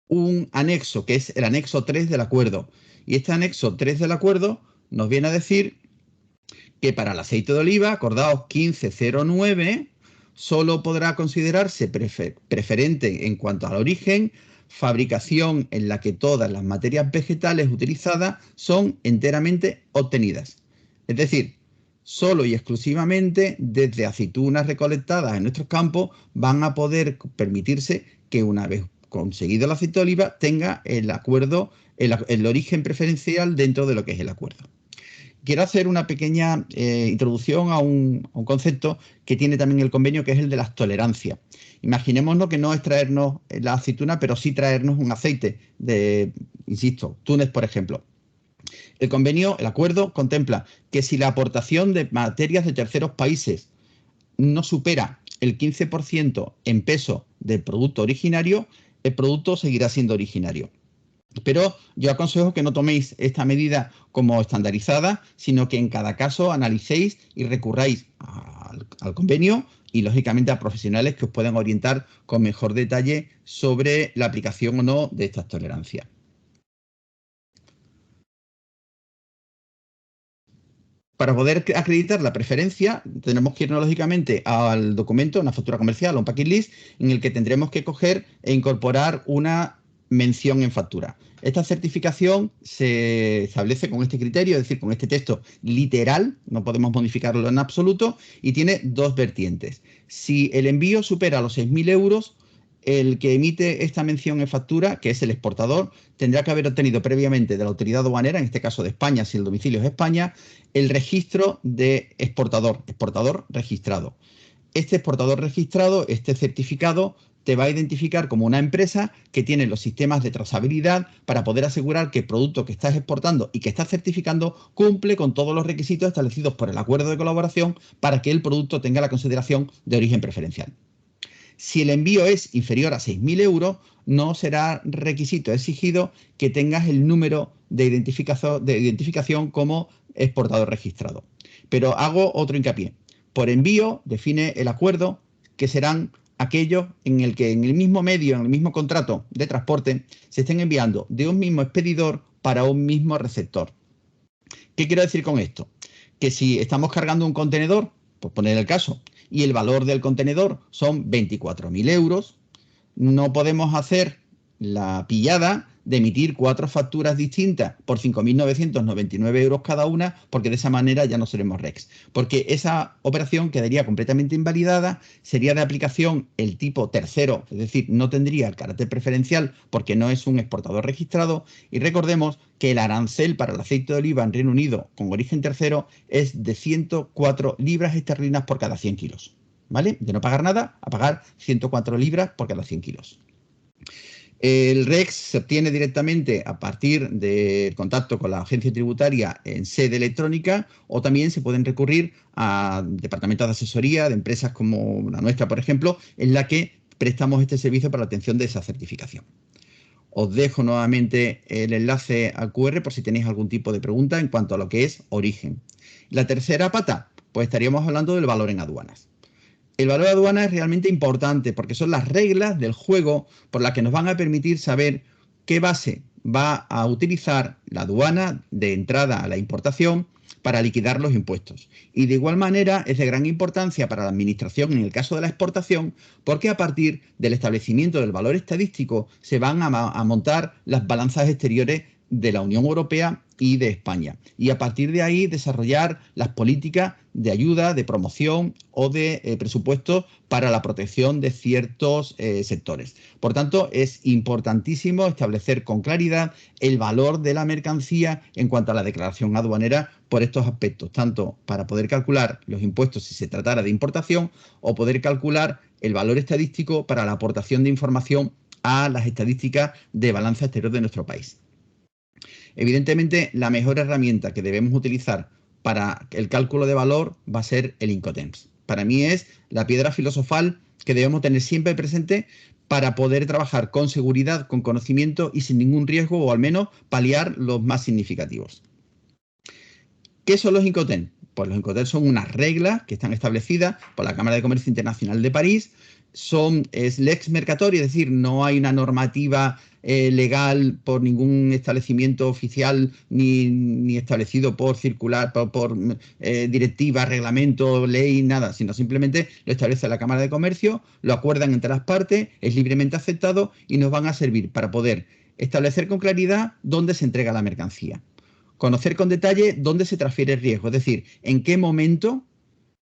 un anexo, que es el anexo 3 del acuerdo. Y este anexo 3 del acuerdo nos viene a decir que para el aceite de oliva, acordaos 1509, solo podrá considerarse preferente en cuanto al origen, fabricación en la que todas las materias vegetales utilizadas son enteramente obtenidas. Es decir, solo y exclusivamente desde aceitunas recolectadas en nuestros campos van a poder permitirse que una vez conseguido el aceite de oliva tenga el acuerdo, el origen preferencial dentro de lo que es el acuerdo. Quiero hacer una pequeña introducción a un concepto que tiene también el convenio, que es el de las tolerancias. Imaginémonos que no es traernos la aceituna, pero sí traernos un aceite de, insisto, Túnez, por ejemplo. El convenio, el acuerdo, contempla que si la aportación de materias de terceros países no supera el 15% en peso del producto originario, el producto seguirá siendo originario. Pero yo aconsejo que no toméis esta medida como estandarizada, sino que en cada caso analicéis y recurráis al convenio y, lógicamente, a profesionales que os puedan orientar con mejor detalle sobre la aplicación o no de estas tolerancias. Para poder acreditar la preferencia, tenemos que irnos, lógicamente, al documento, una factura comercial o un packing list, en el que tendremos que coger e incorporar una mención en factura. Esta certificación se establece con este criterio, es decir, con este texto literal, no podemos modificarlo en absoluto, y tiene dos vertientes. Si el envío supera los 6.000 euros, el que emite esta mención en factura, que es el exportador, tendrá que haber obtenido previamente de la autoridad aduanera, en este caso de España, si el domicilio es España, el registro de exportador registrado. Este exportador registrado, este certificado, te va a identificar como una empresa que tiene los sistemas de trazabilidad para poder asegurar que el producto que estás exportando y que estás certificando cumple con todos los requisitos establecidos por el acuerdo de colaboración para que el producto tenga la consideración de origen preferencial. Si el envío es inferior a 6.000 euros, no será requisito exigido que tengas el número de identificación como exportador registrado. Pero hago otro hincapié. Por envío define el acuerdo que serán aquellos en el que en el mismo medio, en el mismo contrato de transporte, se estén enviando de un mismo expedidor para un mismo receptor. ¿Qué quiero decir con esto? Que si estamos cargando un contenedor, por poner el caso, y el valor del contenedor son 24.000 euros, no podemos hacer la pillada de emitir 4 facturas distintas por 5.999 euros cada una, porque de esa manera ya no seremos REX. Porque esa operación quedaría completamente invalidada, sería de aplicación el tipo tercero, es decir, no tendría el carácter preferencial porque no es un exportador registrado. Y recordemos que el arancel para el aceite de oliva en Reino Unido con origen tercero es de 104 libras esterlinas por cada 100 kilos. ¿Vale? De no pagar nada a pagar 104 libras por cada 100 kilos. El REX se obtiene directamente a partir del contacto con la agencia tributaria en sede electrónica, o también se pueden recurrir a departamentos de asesoría de empresas como la nuestra, por ejemplo, en la que prestamos este servicio para la obtención de esa certificación. Os dejo nuevamente el enlace al QR por si tenéis algún tipo de pregunta en cuanto a lo que es origen. La tercera pata, pues estaríamos hablando del valor en aduanas. El valor de aduana es realmente importante porque son las reglas del juego por las que nos van a permitir saber qué base va a utilizar la aduana de entrada a la importación para liquidar los impuestos. Y de igual manera es de gran importancia para la Administración en el caso de la exportación, porque a partir del establecimiento del valor estadístico se van a montar las balanzas exteriores de la Unión Europea y de España. Y a partir de ahí desarrollar las políticas de ayuda, de promoción o de presupuestos para la protección de ciertos sectores. Por tanto, es importantísimo establecer con claridad el valor de la mercancía en cuanto a la declaración aduanera por estos aspectos, tanto para poder calcular los impuestos si se tratara de importación o poder calcular el valor estadístico para la aportación de información a las estadísticas de balanza exterior de nuestro país. Evidentemente, la mejor herramienta que debemos utilizar para el cálculo de valor va a ser el Incoterms. Para mí es la piedra filosofal que debemos tener siempre presente para poder trabajar con seguridad, con conocimiento y sin ningún riesgo, o al menos paliar los más significativos. ¿Qué son los Incoterms? Pues los Incoterms son unas reglas que están establecidas por la Cámara de Comercio Internacional de París. Es lex mercatoria, es decir, no hay una normativa legal por ningún establecimiento oficial ni establecido por circular, por directiva, reglamento, ley, nada, sino simplemente lo establece la Cámara de Comercio, lo acuerdan entre las partes, es libremente aceptado y nos van a servir para poder establecer con claridad dónde se entrega la mercancía, conocer con detalle dónde se transfiere el riesgo, es decir, en qué momento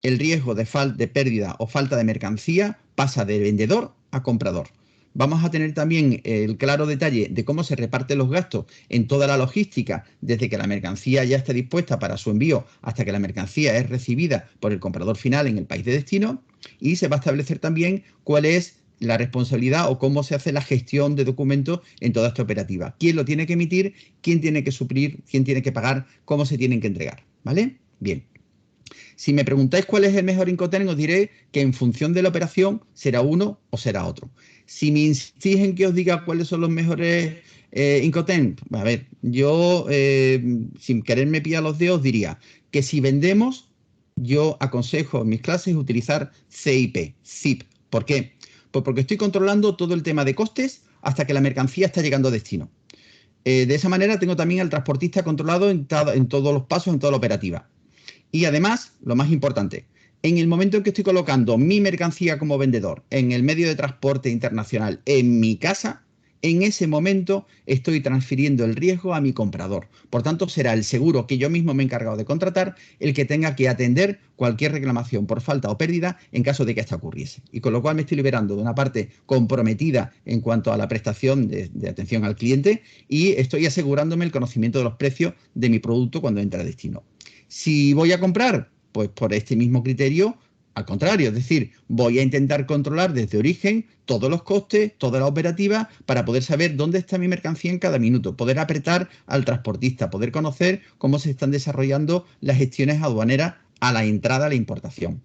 el riesgo de pérdida o falta de mercancía pasa de vendedor a comprador. Vamos a tener también el claro detalle de cómo se reparten los gastos en toda la logística, desde que la mercancía ya esté dispuesta para su envío hasta que la mercancía es recibida por el comprador final en el país de destino, y se va a establecer también cuál es la responsabilidad o cómo se hace la gestión de documentos en toda esta operativa. ¿Quién lo tiene que emitir? ¿Quién tiene que suplir? ¿Quién tiene que pagar? ¿Cómo se tienen que entregar? ¿Vale? Bien. Si me preguntáis cuál es el mejor Incoterm, os diré que en función de la operación será uno o será otro. Si me insistís en que os diga cuáles son los mejores Incoterm, a ver, yo sin quererme pillar los dedos diría que si vendemos, yo aconsejo en mis clases utilizar CIP. ¿Por qué? Pues porque estoy controlando todo el tema de costes hasta que la mercancía está llegando a destino. De esa manera tengo también al transportista controlado en todos los pasos, en toda la operativa. Y además, lo más importante, en el momento en que estoy colocando mi mercancía como vendedor en el medio de transporte internacional en mi casa, en ese momento estoy transfiriendo el riesgo a mi comprador. Por tanto, será el seguro que yo mismo me he encargado de contratar el que tenga que atender cualquier reclamación por falta o pérdida en caso de que esta ocurriese. Y con lo cual me estoy liberando de una parte comprometida en cuanto a la prestación de atención al cliente y estoy asegurándome el conocimiento de los precios de mi producto cuando entra a destino. Si voy a comprar, pues por este mismo criterio, al contrario, es decir, voy a intentar controlar desde origen todos los costes, toda la operativa, para poder saber dónde está mi mercancía en cada minuto, poder apretar al transportista, poder conocer cómo se están desarrollando las gestiones aduaneras a la entrada a la importación.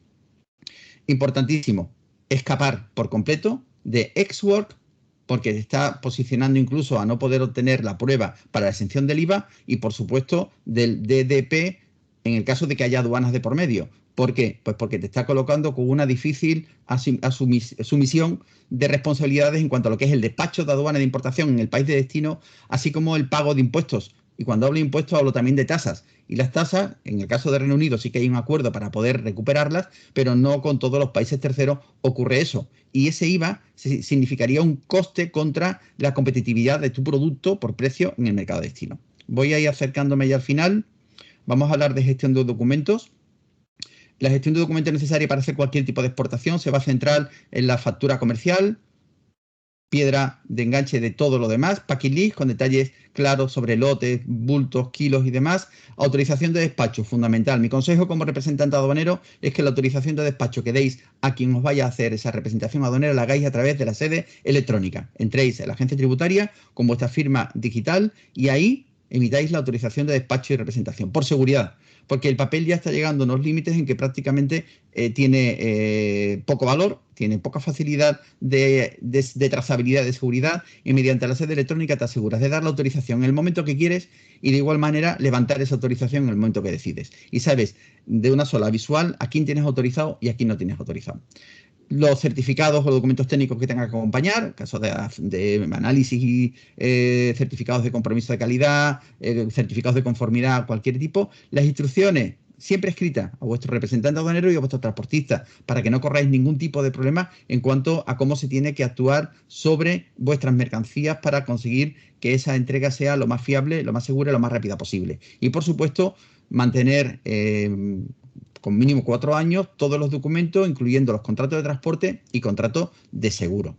Importantísimo, escapar por completo de ex-work, porque se está posicionando incluso a no poder obtener la prueba para la exención del IVA y, por supuesto, del DDP en el caso de que haya aduanas de por medio. ¿Por qué? Pues porque te está colocando con una difícil sumisión de responsabilidades en cuanto a lo que es el despacho de aduana de importación en el país de destino, así como el pago de impuestos. Y cuando hablo de impuestos hablo también de tasas. Y las tasas, en el caso de Reino Unido sí que hay un acuerdo para poder recuperarlas, pero no con todos los países terceros ocurre eso. Y ese IVA significaría un coste contra la competitividad de tu producto por precio en el mercado de destino. Voy a ir acercándome ya al final. Vamos a hablar de gestión de documentos. La gestión de documentos necesaria para hacer cualquier tipo de exportación se va a centrar en la factura comercial, piedra de enganche de todo lo demás, packing list con detalles claros sobre lotes, bultos, kilos y demás. Autorización de despacho, fundamental. Mi consejo como representante aduanero es que la autorización de despacho que deis a quien os vaya a hacer esa representación aduanera la hagáis a través de la sede electrónica. Entréis en la agencia tributaria con vuestra firma digital y ahí emitáis la autorización de despacho y representación, por seguridad, porque el papel ya está llegando a unos límites en que prácticamente tiene poco valor, tiene poca facilidad de trazabilidad, de seguridad, y mediante la sede electrónica te aseguras de dar la autorización en el momento que quieres y de igual manera levantar esa autorización en el momento que decides. Y sabes de una sola visual a quién tienes autorizado y a quién no tienes autorizado. los certificados o documentos técnicos que tenga que acompañar, en caso de análisis y certificados de compromiso de calidad, certificados de conformidad, cualquier tipo, las instrucciones siempre escritas a vuestro representante aduanero y a vuestros transportistas para que no corráis ningún tipo de problema en cuanto a cómo se tiene que actuar sobre vuestras mercancías para conseguir que esa entrega sea lo más fiable, lo más segura y lo más rápida posible. Y, por supuesto, mantener con mínimo 4 años todos los documentos, incluyendo los contratos de transporte y contratos de seguro.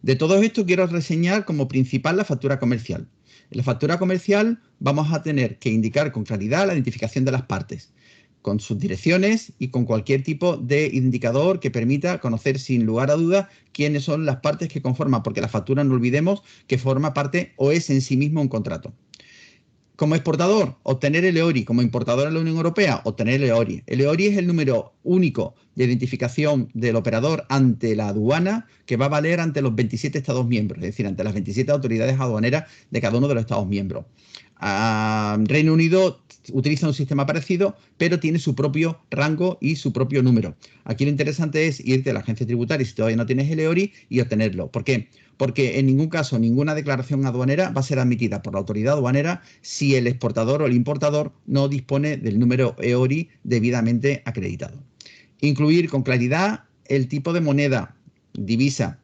De todo esto quiero reseñar como principal la factura comercial. En la factura comercial vamos a tener que indicar con claridad la identificación de las partes, con sus direcciones y con cualquier tipo de indicador que permita conocer sin lugar a dudas quiénes son las partes que conforman, porque la factura, no olvidemos, que forma parte o es en sí mismo un contrato. Como exportador, obtener el EORI. Como importador en la Unión Europea, obtener el EORI. El EORI es el número único de identificación del operador ante la aduana que va a valer ante los 27 Estados miembros, es decir, ante las 27 autoridades aduaneras de cada uno de los Estados miembros. Reino Unido utiliza un sistema parecido, pero tiene su propio rango y su propio número. Aquí lo interesante es irte a la agencia tributaria si todavía no tienes el EORI y obtenerlo. ¿Por qué? Porque en ningún caso ninguna declaración aduanera va a ser admitida por la autoridad aduanera si el exportador o el importador no dispone del número EORI debidamente acreditado. Incluir con claridad el tipo de moneda, divisa.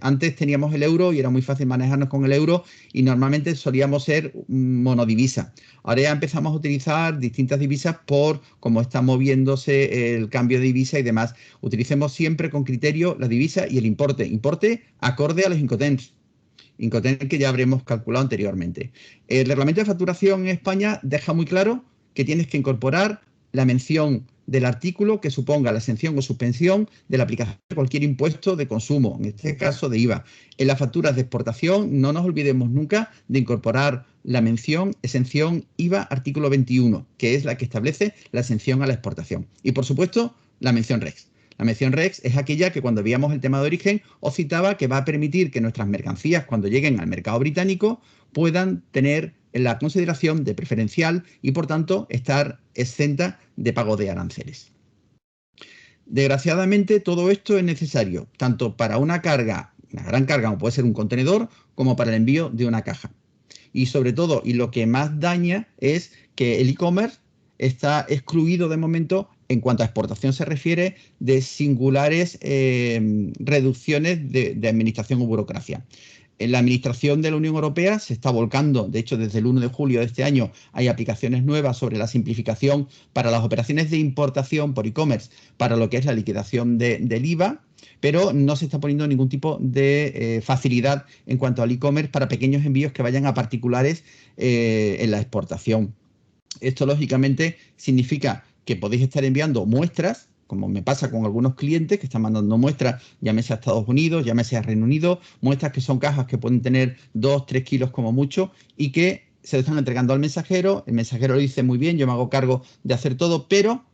Antes teníamos el euro y era muy fácil manejarnos con el euro y normalmente solíamos ser monodivisa. Ahora ya empezamos a utilizar distintas divisas por cómo está moviéndose el cambio de divisa y demás. Utilicemos siempre con criterio la divisa y el importe. Importe acorde a los Incoterms. Incoterms que ya habremos calculado anteriormente. El reglamento de facturación en España deja muy claro que tienes que incorporar la mención del artículo que suponga la exención o suspensión de la aplicación de cualquier impuesto de consumo, en este caso de IVA. En las facturas de exportación no nos olvidemos nunca de incorporar la mención exención IVA artículo 21, que es la que establece la exención a la exportación. Y, por supuesto, la mención REX. La mención REX es aquella que cuando veíamos el tema de origen os citaba que va a permitir que nuestras mercancías, cuando lleguen al mercado británico, puedan tener la consideración de preferencial y, por tanto, estar exenta de pago de aranceles. Desgraciadamente, todo esto es necesario tanto para una carga, una gran carga, como puede ser un contenedor, como para el envío de una caja. Y sobre todo, y lo que más daña, es que el e-commerce está excluido de momento, en cuanto a exportación se refiere, de singulares reducciones de administración o burocracia. En la administración de la Unión Europea se está volcando, de hecho desde el 1 de julio de este año hay aplicaciones nuevas sobre la simplificación para las operaciones de importación por e-commerce, para lo que es la liquidación del IVA, pero no se está poniendo ningún tipo de facilidad en cuanto al e-commerce para pequeños envíos que vayan a particulares en la exportación. Esto lógicamente significa que podéis estar enviando muestras, como me pasa con algunos clientes que están mandando muestras, llámese a Estados Unidos, llámese a Reino Unido, muestras que son cajas que pueden tener 2-3 kilos como mucho y que se lo están entregando al mensajero. El mensajero le dice muy bien, yo me hago cargo de hacer todo, pero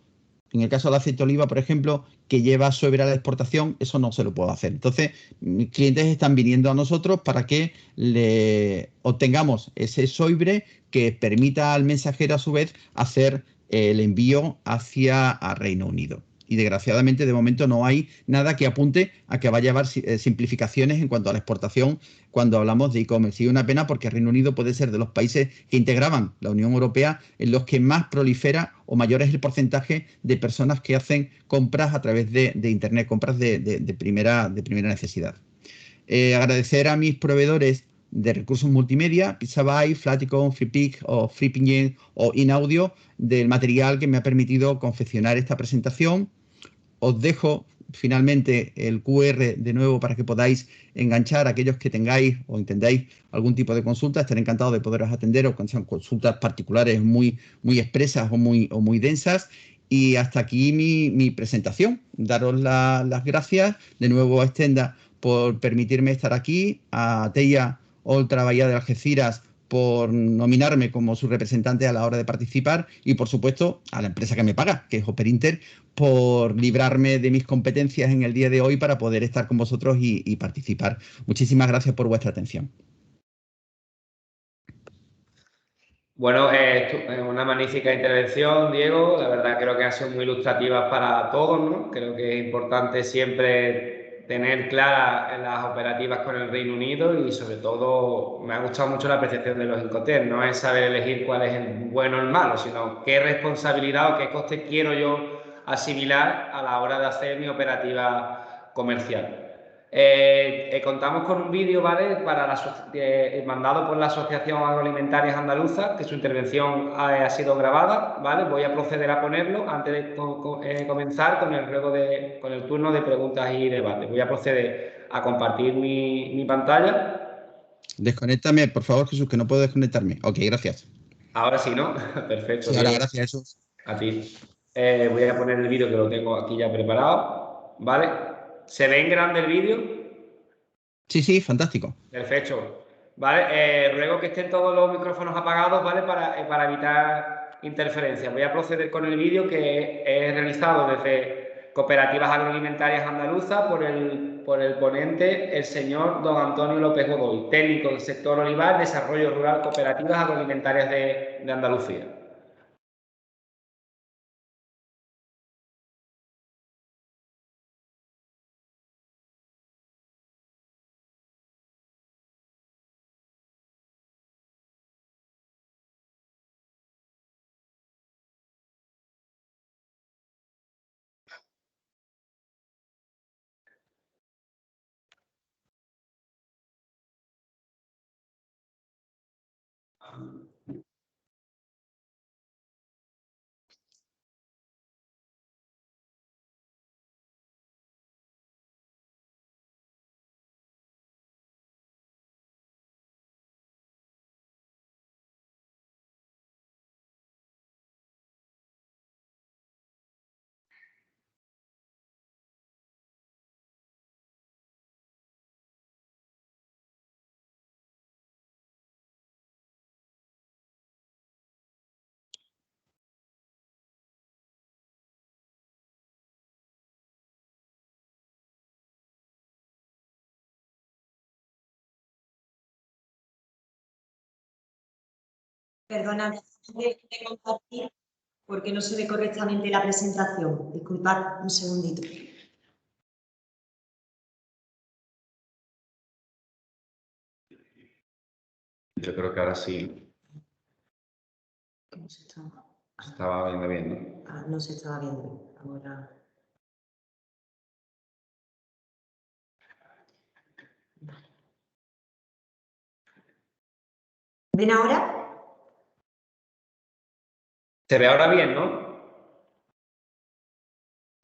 en el caso del aceite de oliva, por ejemplo, que lleva sobre a la exportación, eso no se lo puedo hacer. Entonces, mis clientes están viniendo a nosotros para que le obtengamos ese sobre que permita al mensajero, a su vez, hacer el envío hacia Reino Unido. Y desgraciadamente, de momento, no hay nada que apunte a que vaya a haber simplificaciones en cuanto a la exportación cuando hablamos de e-commerce. Y una pena porque Reino Unido puede ser de los países que integraban la Unión Europea en los que más prolifera o mayor es el porcentaje de personas que hacen compras a través de Internet, compras de primera necesidad. Agradecer a mis proveedores de recursos multimedia, Pixabay, Flaticon, FreePic o FreePingent o InAudio, del material que me ha permitido confeccionar esta presentación. Os dejo finalmente el QR de nuevo para que podáis enganchar a aquellos que tengáis o entendáis algún tipo de consulta. Estaré encantado de poderos atender o cuando sean consultas particulares muy expresas o muy densas. Y hasta aquí mi presentación. Daros las gracias de nuevo a Extenda por permitirme estar aquí, a Teia Oltra Bahía de Algeciras por nominarme como su representante a la hora de participar y, por supuesto, a la empresa que me paga, que es Operinter, por librarme de mis competencias en el día de hoy para poder estar con vosotros y participar. Muchísimas gracias por vuestra atención. Bueno, una magnífica intervención, Diego. La verdad creo que ha sido muy ilustrativa para todos, ¿no? Creo que es importante siempre tener claras las operativas con el Reino Unido y sobre todo me ha gustado mucho la percepción de los Incoterms. No es saber elegir cuál es el bueno o el malo, sino qué responsabilidad o qué coste quiero yo asimilar a la hora de hacer mi operativa comercial. Contamos con un vídeo, ¿vale? Mandado por la Asociación Agroalimentarias Andaluza, que su intervención ha sido grabada, ¿vale? Voy a proceder a ponerlo antes de comenzar con el turno de preguntas y debates. Voy a proceder a compartir mi pantalla. Desconéctame, por favor, Jesús, que no puedo desconectarme. Ok, gracias. Ahora sí, ¿no? Perfecto. Sí, ahora gracias, Jesús. A ti. Voy a poner el vídeo que lo tengo aquí ya preparado, ¿vale? ¿Se ve en grande el vídeo? Sí, sí, fantástico. Perfecto. Vale, ruego que estén todos los micrófonos apagados, ¿vale? Para evitar interferencias. Voy a proceder con el vídeo que he realizado desde Cooperativas Agroalimentarias Andaluzas por el ponente, el señor don Antonio López Godoy, técnico del sector olivar, desarrollo rural, Cooperativas Agroalimentarias de Andalucía. Perdona, de compartir porque no se ve correctamente la presentación. Disculpad un segundito. Yo creo que ahora sí. ¿Cómo se estaba? Se estaba viendo bien, ¿no? Ah, no se estaba viendo. Ahora. Vale. ¿Ven ahora? Se ve ahora bien, ¿no?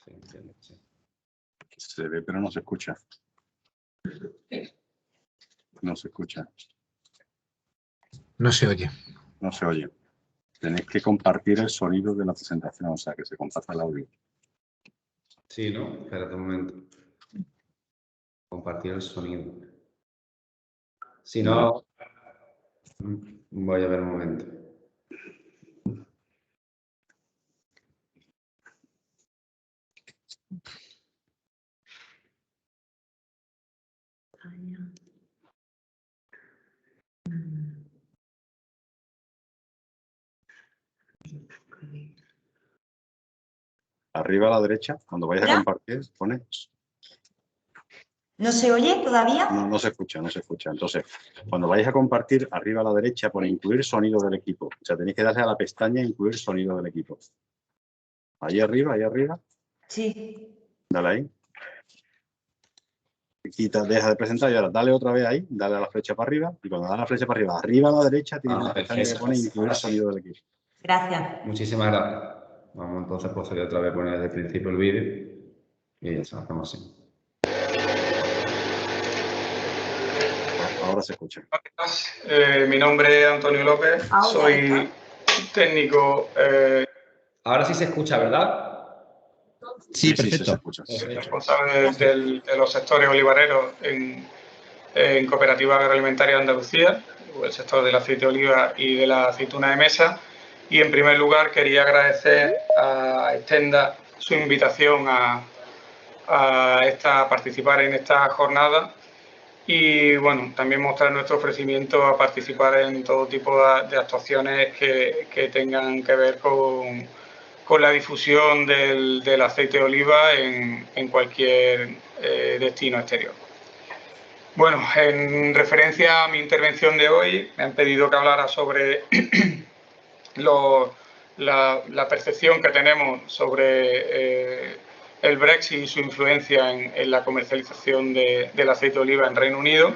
Sí. Se ve, pero no se escucha. No se escucha. No se oye. No se oye. Tenéis que compartir el sonido de la presentación, o sea, que se comparta el audio. Sí, ¿no? Espérate un momento. Compartir el sonido. Si no, voy a ver un momento. Arriba a la derecha, cuando vayas a compartir, pone... ¿No se oye todavía? No, no se escucha, no se escucha. Entonces, cuando vayáis a compartir, arriba a la derecha pone incluir sonido del equipo. O sea, tenéis que darle a la pestaña incluir sonido del equipo. Ahí arriba, ahí arriba. Sí. Dale ahí. Quita, deja de presentar y ahora dale otra vez ahí, dale a la flecha para arriba. Y cuando da la flecha para arriba a la derecha, tiene una pestaña que pone incluir sonido del equipo. Gracias. Muchísimas gracias. Vamos entonces a proceder otra vez a poner desde el principio el vídeo. Y ya se lo hacemos así. Ahora se escucha. Mi nombre es Antonio López, soy técnico. Ahora sí se escucha, ¿verdad? Sí, perfecto. Sí, se escucha. Responsable de los sectores olivareros en Cooperativa Agroalimentaria de Andalucía, el sector del aceite de oliva y de la aceituna de mesa. Y en primer lugar quería agradecer a Extenda su invitación a participar en esta jornada y bueno, también mostrar nuestro ofrecimiento a participar en todo tipo de actuaciones que tengan que ver con la difusión del aceite de oliva en cualquier destino exterior. Bueno, en referencia a mi intervención de hoy, me han pedido que hablara sobre la percepción que tenemos sobre el Brexit y su influencia en la comercialización del aceite de oliva en Reino Unido.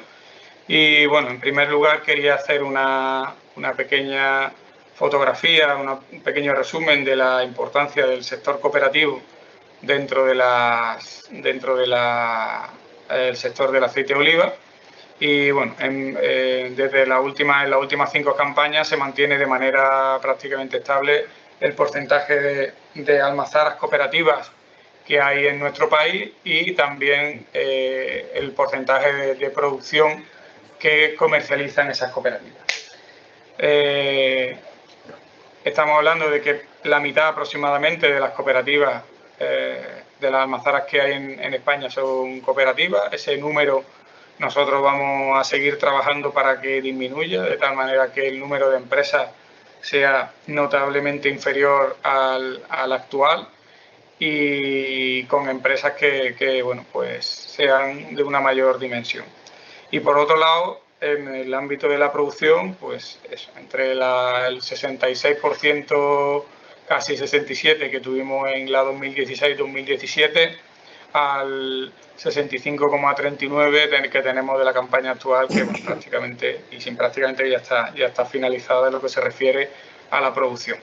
Y bueno, en primer lugar quería hacer una pequeña fotografía, un pequeño resumen de la importancia del sector cooperativo dentro del sector del aceite de oliva. Y bueno, desde en las últimas 5 campañas se mantiene de manera prácticamente estable el porcentaje de almazaras cooperativas que hay en nuestro país y también el porcentaje de producción que comercializan esas cooperativas. Estamos hablando de que la mitad aproximadamente de las cooperativas, de las almazaras que hay en España son cooperativas. Ese número nosotros vamos a seguir trabajando para que disminuya, de tal manera que el número de empresas sea notablemente inferior al actual y con empresas que bueno, pues sean de una mayor dimensión. Y por otro lado, en el ámbito de la producción, pues eso, entre el 66%, casi 67% que tuvimos en la 2016-2017, al 65,39% que tenemos de la campaña actual, que bueno, prácticamente ya está finalizada en lo que se refiere a la producción.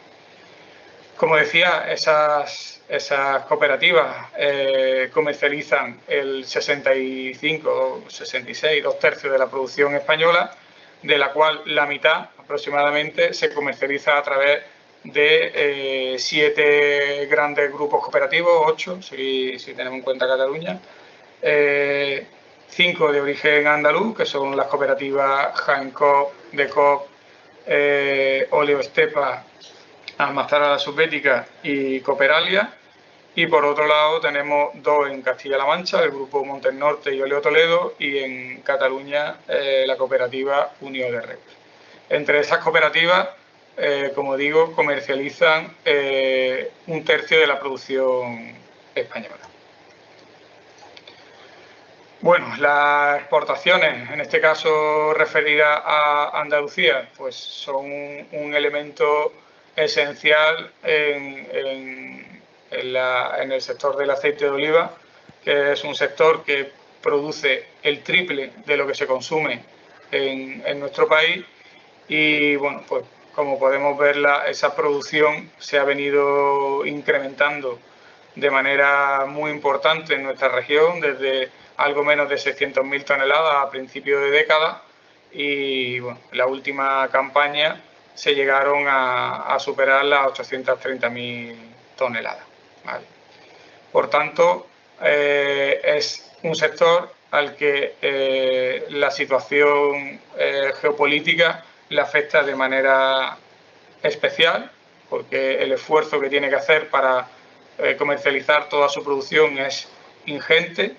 Como decía, esas cooperativas comercializan el 65 o 66, 2/3 de la producción española, de la cual la mitad aproximadamente se comercializa a través de 7 grandes grupos cooperativos, 8 si tenemos en cuenta Cataluña, 5 de origen andaluz, que son las cooperativas Jaén Coop, Decoop, Oleo Estepa, Almazara Subbética y Cooperalia. Y por otro lado tenemos 2 en Castilla-La Mancha, el grupo Montes Norte y Oleo Toledo, y en Cataluña la cooperativa Unió de Reus. Entre esas cooperativas, como digo, comercializan 1/3 de la producción española. Bueno, las exportaciones, en este caso referidas a Andalucía, pues son un elemento esencial en el sector del aceite de oliva, que es un sector que produce el triple de lo que se consume en nuestro país. Y bueno, pues como podemos ver, esa producción se ha venido incrementando de manera muy importante en nuestra región, desde algo menos de 600.000 toneladas a principios de década, y bueno, la última campaña se llegaron a superar las 830.000 toneladas. ¿Vale? Por tanto, es un sector al que la situación geopolítica le afecta de manera especial, porque el esfuerzo que tiene que hacer para comercializar toda su producción es ingente.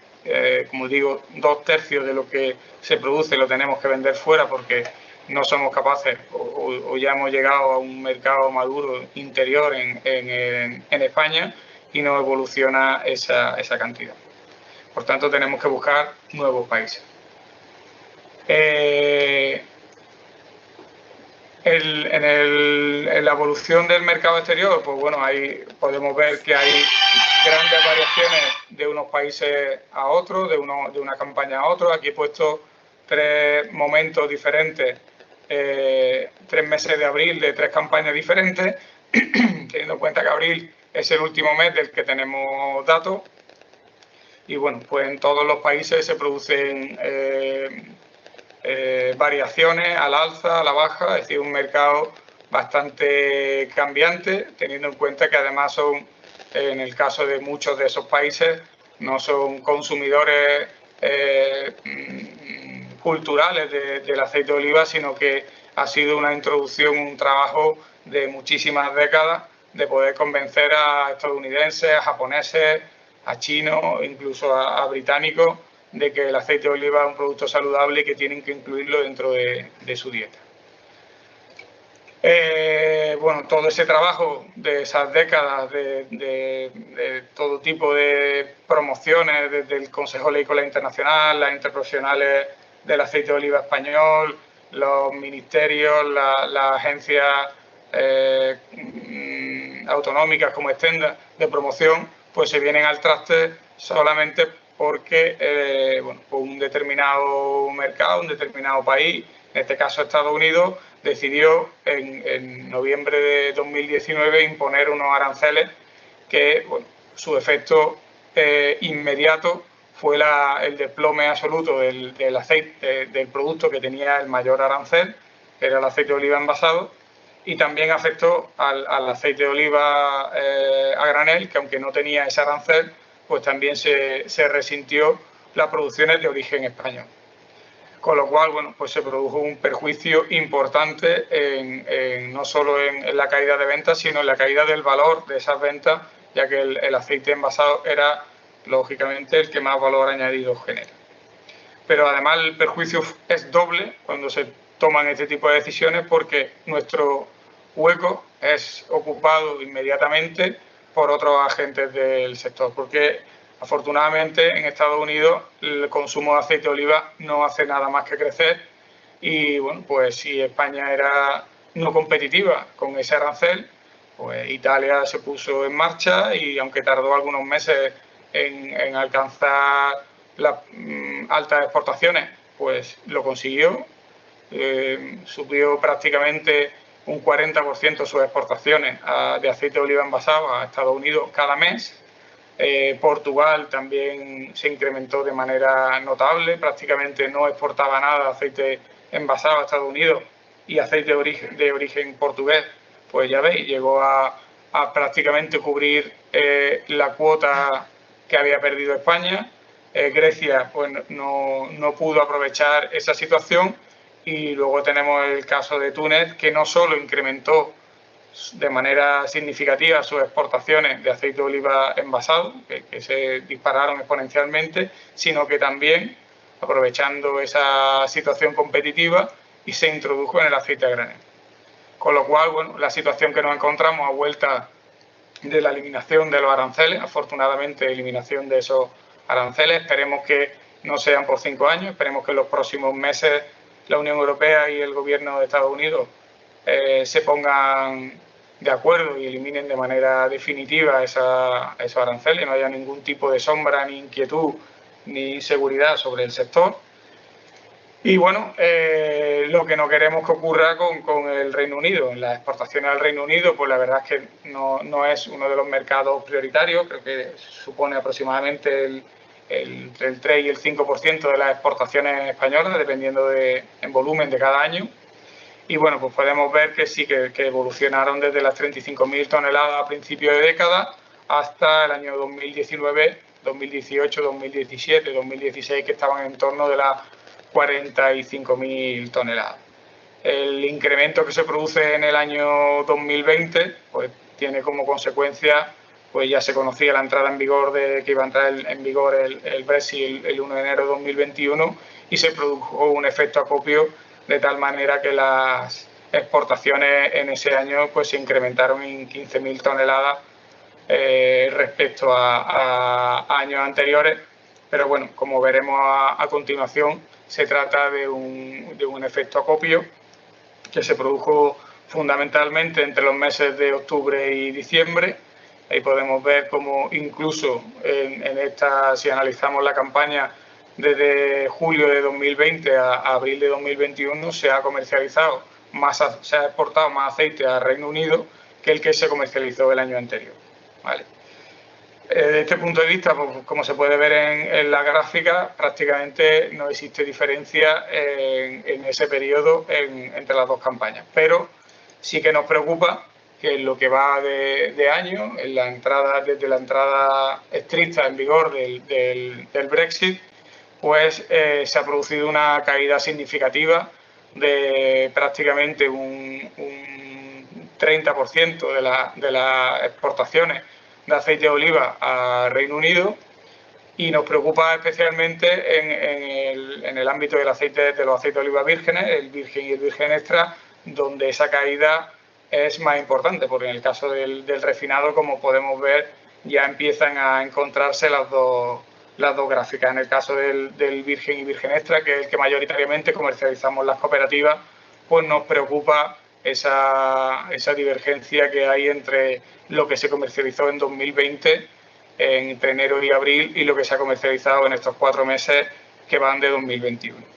Como digo, 2/3 de lo que se produce lo tenemos que vender fuera porque no somos capaces o ya hemos llegado a un mercado maduro interior en España y no evoluciona esa cantidad. Por tanto, tenemos que buscar nuevos países. En la evolución del mercado exterior, pues bueno, ahí podemos ver que hay grandes variaciones de unos países a otros, de una campaña a otra. Aquí he puesto 3 momentos diferentes, 3 meses de abril de 3 campañas diferentes, teniendo en cuenta que abril es el último mes del que tenemos datos. Y bueno, pues en todos los países se producen variaciones al alza, a la baja, es decir, un mercado bastante cambiante, teniendo en cuenta que además son, en el caso de muchos de esos países, no son consumidores culturales del aceite de oliva, sino que ha sido una introducción, un trabajo de muchísimas décadas de poder convencer a estadounidenses, a japoneses, a chinos, incluso a británicos, de que el aceite de oliva es un producto saludable y que tienen que incluirlo dentro de su dieta. Bueno, todo ese trabajo de esas décadas de todo tipo de promociones, desde el Consejo Oleícola Internacional, las interprofesionales del aceite de oliva español, los ministerios, las agencias autonómicas como Extenda de promoción, pues se vienen al traste solamente porque bueno, pues un determinado mercado, un determinado país, en este caso Estados Unidos, decidió en noviembre de 2019 imponer unos aranceles que, bueno, su efecto inmediato fue el desplome absoluto del aceite, del producto que tenía el mayor arancel, que era el aceite de oliva envasado, y también afectó al aceite de oliva a granel, que aunque no tenía ese arancel, pues también se resintió las producciones de origen español. Con lo cual, bueno, pues se produjo un perjuicio importante no solo en la caída de ventas, sino en la caída del valor de esas ventas, ya que el aceite envasado era, lógicamente, el que más valor añadido genera. Pero además el perjuicio es doble cuando se toman este tipo de decisiones, porque nuestro hueco es ocupado inmediatamente por otros agentes del sector, porque afortunadamente en Estados Unidos el consumo de aceite de oliva no hace nada más que crecer y bueno, pues si España era no competitiva con ese arancel, pues Italia se puso en marcha y aunque tardó algunos meses en alcanzar las altas exportaciones, pues lo consiguió, subió prácticamente un 40% sus exportaciones de aceite de oliva envasado a Estados Unidos cada mes. Portugal también se incrementó de manera notable, prácticamente no exportaba nada de aceite envasado a Estados Unidos y aceite de origen portugués, pues ya veis, llegó a prácticamente cubrir la cuota que había perdido España. Grecia pues no pudo aprovechar esa situación y luego tenemos el caso de Túnez, que no solo incrementó de manera significativa sus exportaciones de aceite de oliva envasado, que se dispararon exponencialmente, sino que también aprovechando esa situación competitiva y se introdujo en el aceite a granel. Con lo cual, bueno, la situación que nos encontramos a vuelta de la eliminación de los aranceles, afortunadamente eliminación de esos aranceles, esperemos que no sean por 5 años, esperemos que en los próximos meses la Unión Europea y el Gobierno de Estados Unidos se pongan de acuerdo y eliminen de manera definitiva esos aranceles, no haya ningún tipo de sombra, ni inquietud, ni inseguridad sobre el sector. Y bueno, lo que no queremos que ocurra con el Reino Unido. En las exportaciones al Reino Unido, pues la verdad es que no es uno de los mercados prioritarios, creo que supone aproximadamente entre el 3 y el 5% de las exportaciones españolas, dependiendo en volumen de cada año. Y bueno, pues podemos ver que sí, que evolucionaron desde las 35.000 toneladas a principios de década hasta el año 2019, 2018, 2017, 2016, que estaban en torno de las 45.000 toneladas. El incremento que se produce en el año 2020, pues tiene como consecuencia, pues ya se conocía la entrada en vigor que iba a entrar en vigor el Brexit el 1 de enero de 2021 y se produjo un efecto acopio de tal manera que las exportaciones en ese año pues se incrementaron en 15.000 toneladas respecto a años anteriores, pero bueno, como veremos a continuación, se trata de un efecto acopio que se produjo fundamentalmente entre los meses de octubre y diciembre. Ahí podemos ver cómo incluso si analizamos la campaña desde julio de 2020 a abril de 2021 se ha exportado más aceite al Reino Unido que el que se comercializó el año anterior, ¿vale? Desde este punto de vista, pues, como se puede ver en la gráfica, prácticamente no existe diferencia en ese periodo entre las dos campañas, pero sí que nos preocupa que en lo que va de año, desde la entrada estricta en vigor del Brexit, pues se ha producido una caída significativa de prácticamente un 30% de las exportaciones de aceite de oliva a Reino Unido y nos preocupa especialmente en el ámbito de los aceites de oliva vírgenes, el virgen y el virgen extra, donde esa caída es más importante, porque en el caso del refinado, como podemos ver, ya empiezan a encontrarse las dos gráficas. En el caso del virgen y virgen extra, que es el que mayoritariamente comercializamos las cooperativas, pues nos preocupa esa divergencia que hay entre lo que se comercializó en 2020, entre enero y abril, y lo que se ha comercializado en estos 4 meses que van de 2021.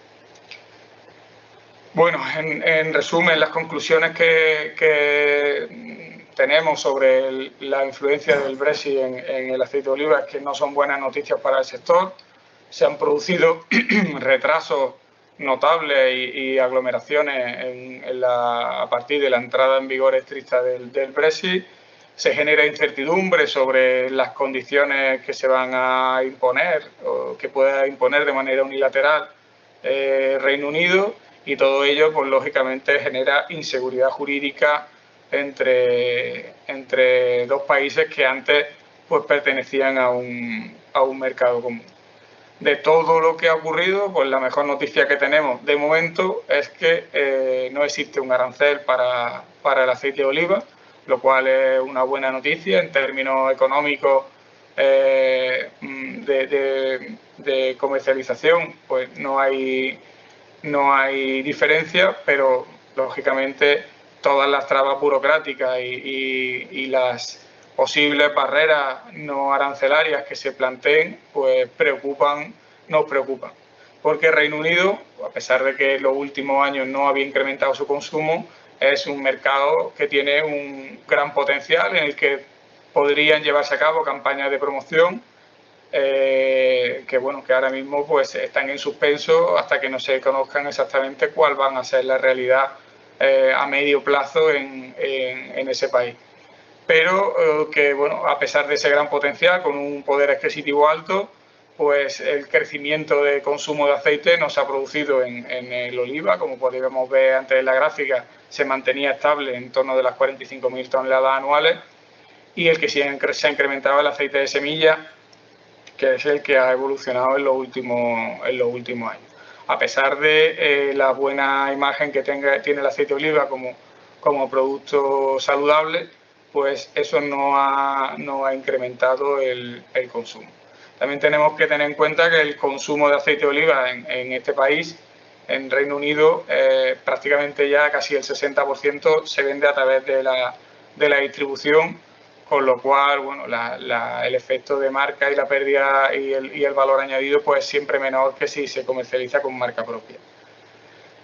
Bueno, en resumen, las conclusiones que tenemos sobre la influencia del Brexit en el aceite de oliva es que no son buenas noticias para el sector. Se han producido retrasos notables y aglomeraciones a partir de la entrada en vigor estricta del Brexit. Se genera incertidumbre sobre las condiciones que se van a imponer o que pueda imponer de manera unilateral Reino Unido, y todo ello, pues lógicamente, genera inseguridad jurídica entre dos países que antes pues pertenecían a un mercado común. De todo lo que ha ocurrido, pues la mejor noticia que tenemos de momento es que no existe un arancel para el aceite de oliva, lo cual es una buena noticia en términos económicos de comercialización. Pues no hay diferencia, pero lógicamente todas las trabas burocráticas y las posibles barreras no arancelarias que se planteen, pues nos preocupan. Porque Reino Unido, a pesar de que en los últimos años no había incrementado su consumo, es un mercado que tiene un gran potencial en el que podrían llevarse a cabo campañas de promoción que ahora mismo pues están en suspenso hasta que no se conozcan exactamente cuál van a ser la realidad a medio plazo en ese país. Pero que, a pesar de ese gran potencial, con un poder adquisitivo alto, pues el crecimiento de consumo de aceite no se ha producido en el oliva. Como podríamos ver antes en la gráfica, se mantenía estable en torno de las 45.000 toneladas anuales, y el que sí se ha incrementado el aceite de semilla, que es el que ha evolucionado en los últimos años. A pesar de la buena imagen que tiene el aceite de oliva como producto saludable, pues eso no ha incrementado el consumo. También tenemos que tener en cuenta que el consumo de aceite de oliva en este país, en Reino Unido, prácticamente ya casi el 60% se vende a través de la distribución, con lo cual, el efecto de marca y la pérdida y el valor añadido pues es siempre menor que si se comercializa con marca propia.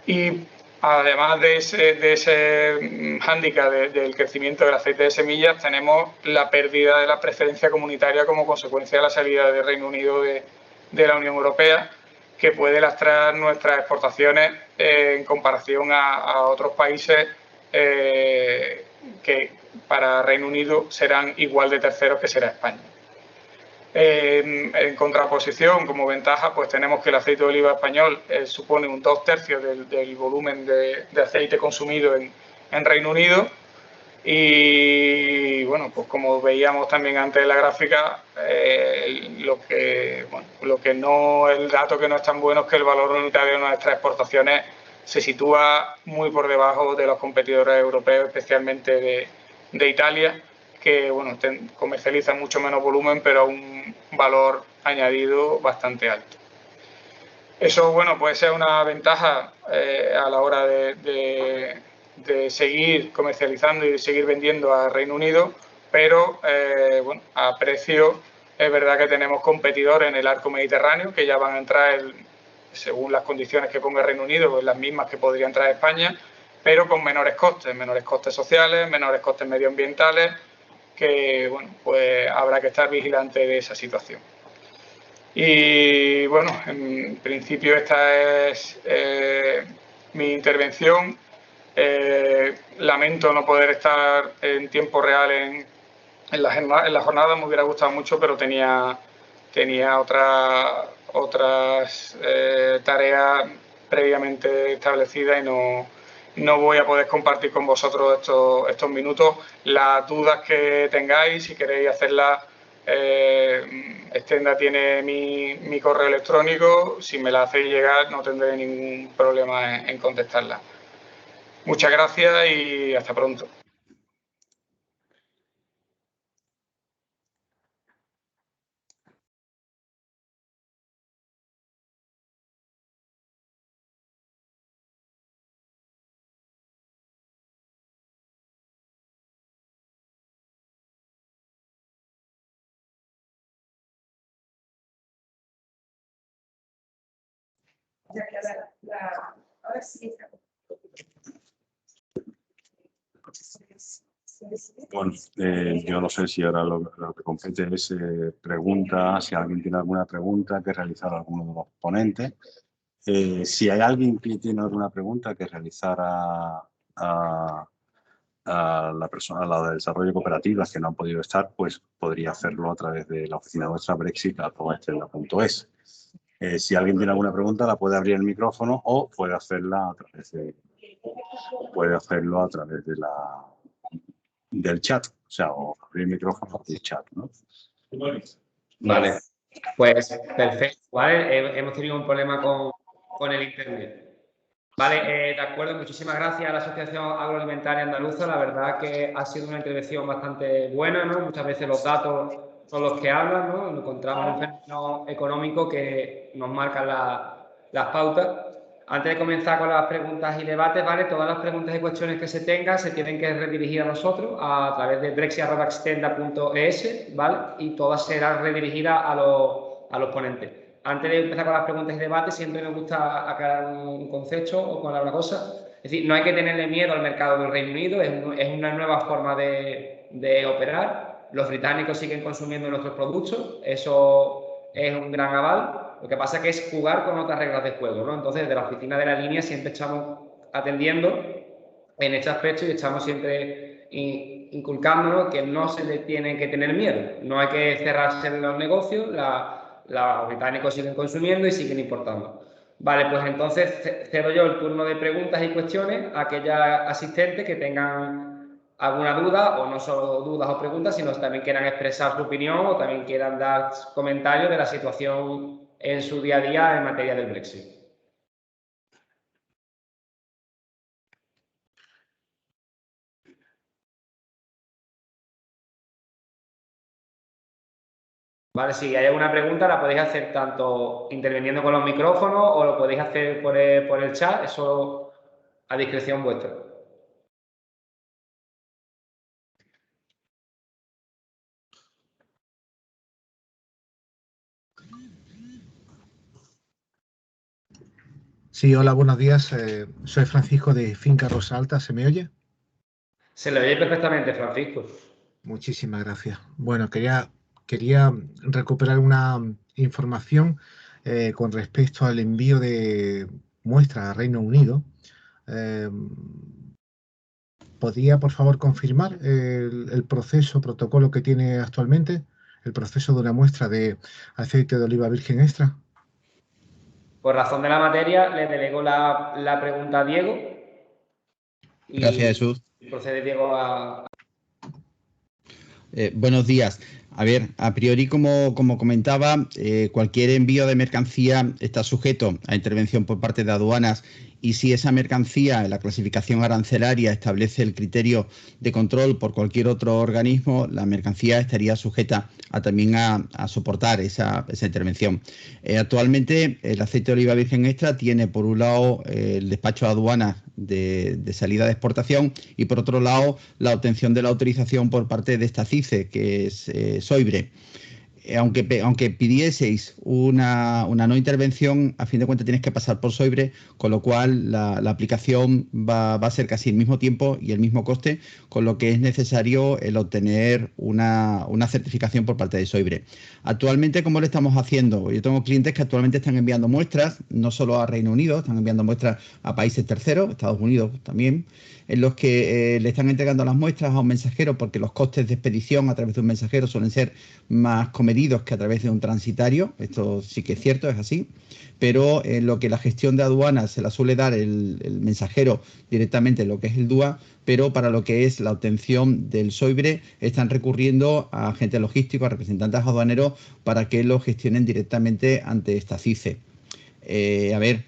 Y además de ese hándicap del crecimiento del aceite de semillas, tenemos la pérdida de la preferencia comunitaria como consecuencia de la salida del Reino Unido de la Unión Europea, que puede lastrar nuestras exportaciones en comparación a otros países que para Reino Unido serán igual de terceros que será España. En contraposición, como ventaja, pues tenemos que el aceite de oliva español supone un 2/3 del volumen de aceite consumido en Reino Unido. Y pues como veíamos también antes en la gráfica, el dato que no es tan bueno es que el valor unitario de nuestras exportaciones se sitúa muy por debajo de los competidores europeos, especialmente de Italia, que comercializa mucho menos volumen, pero a un valor añadido bastante alto. Eso puede ser una ventaja a la hora de seguir comercializando y de seguir vendiendo a Reino Unido, pero a precio es verdad que tenemos competidores en el arco mediterráneo que ya van a entrar, según las condiciones que ponga Reino Unido, pues las mismas que podría entrar España, pero con menores costes sociales, menores costes medioambientales, que pues habrá que estar vigilante de esa situación. Y en principio esta es mi intervención. Lamento no poder estar en tiempo real en la jornada, me hubiera gustado mucho, pero tenía otras tareas previamente establecidas y no voy a poder compartir con vosotros estos minutos. Las dudas que tengáis, si queréis hacerlas Stenda tiene mi correo electrónico. Si me la hacéis llegar, no tendré ningún problema en contestarla. Muchas gracias y hasta pronto. Ahora sí. Bueno, yo no sé si ahora lo que compete es preguntas, si alguien tiene alguna pregunta que realizar a alguno de los ponentes. Si hay alguien que tiene alguna pregunta que realizar a la persona, a la de desarrollo de cooperativas que no han podido estar, pues podría hacerlo a través de la oficina nuestra brexit@stenda.es. Si alguien tiene alguna pregunta, la puede abrir el micrófono o puede hacerla a través del chat, o sea, o abrir el micrófono del chat, ¿no? Vale, pues perfecto, ¿vale? Hemos tenido un problema con el internet. Vale, de acuerdo, muchísimas gracias a la Asociación Agroalimentaria Andaluza. La verdad que ha sido una intervención bastante buena, ¿no? Muchas veces los datos son los que hablan, ¿no? Nos encontramos un fenómeno económico que nos marca las pautas. Antes de comenzar con las preguntas y debates, ¿vale? Todas las preguntas y cuestiones que se tengan se tienen que redirigir a nosotros a través de brexit@stenda.es, ¿vale? Y todas serán redirigidas a los ponentes. Antes de empezar con las preguntas y debates, siempre me gusta aclarar un concepto o con alguna cosa. Es decir, no hay que tenerle miedo al mercado del Reino Unido, es una nueva forma de operar. Los británicos siguen consumiendo nuestros productos, eso es un gran aval. Lo que pasa es que es jugar con otras reglas de juego, ¿no? Entonces, desde la oficina de la línea siempre estamos atendiendo en este aspecto y estamos siempre inculcándonos que no se le tiene que tener miedo. No hay que cerrarse en los negocios, los británicos siguen consumiendo y siguen importando. Vale, pues entonces cedo yo el turno de preguntas y cuestiones a aquellas asistentes que tengan alguna duda, o no solo dudas o preguntas, sino que también quieran expresar su opinión o también quieran dar comentarios de la situación en su día a día en materia del Brexit. Vale, si hay alguna pregunta la podéis hacer tanto interviniendo con los micrófonos o lo podéis hacer por el chat, eso a discreción vuestra. Sí, hola, buenos días. Soy Francisco de Finca Rosa Alta. ¿Se me oye? Se le oye perfectamente, Francisco. Muchísimas gracias. Bueno, quería recuperar una información con respecto al envío de muestras a Reino Unido. ¿Podría, por favor, confirmar el protocolo que tiene actualmente, el proceso de una muestra de aceite de oliva virgen extra? Por razón de la materia, le delego la pregunta a Diego. Gracias, Jesús. Procede Diego a... Buenos días. A ver, a priori, como comentaba, cualquier envío de mercancía está sujeto a intervención por parte de aduanas, y si esa mercancía, la clasificación arancelaria, establece el criterio de control por cualquier otro organismo, la mercancía estaría sujeta también a soportar esa intervención. Actualmente, el aceite de oliva virgen extra tiene, por un lado, el despacho de aduanas de salida de exportación, y por otro lado, la obtención de la autorización por parte de esta CICE, que es SOIBRE. Aunque pidieseis una no intervención, a fin de cuentas tienes que pasar por SOIBRE, con lo cual la aplicación va a ser casi el mismo tiempo y el mismo coste, con lo que es necesario el obtener una certificación por parte de SOIBRE. Actualmente, ¿cómo lo estamos haciendo? Yo tengo clientes que actualmente están enviando muestras, no solo a Reino Unido, están enviando muestras a países terceros, Estados Unidos también, en los que le están entregando las muestras a un mensajero, porque los costes de expedición a través de un mensajero suelen ser más comedidos medidos que a través de un transitario. Esto sí que es cierto, es así. Pero lo que la gestión de aduanas se la suele dar el mensajero directamente en lo que es el DUA, pero para lo que es la obtención del SOIBRE están recurriendo a agentes logísticos, a representantes aduaneros, para que lo gestionen directamente ante esta CICE. A ver,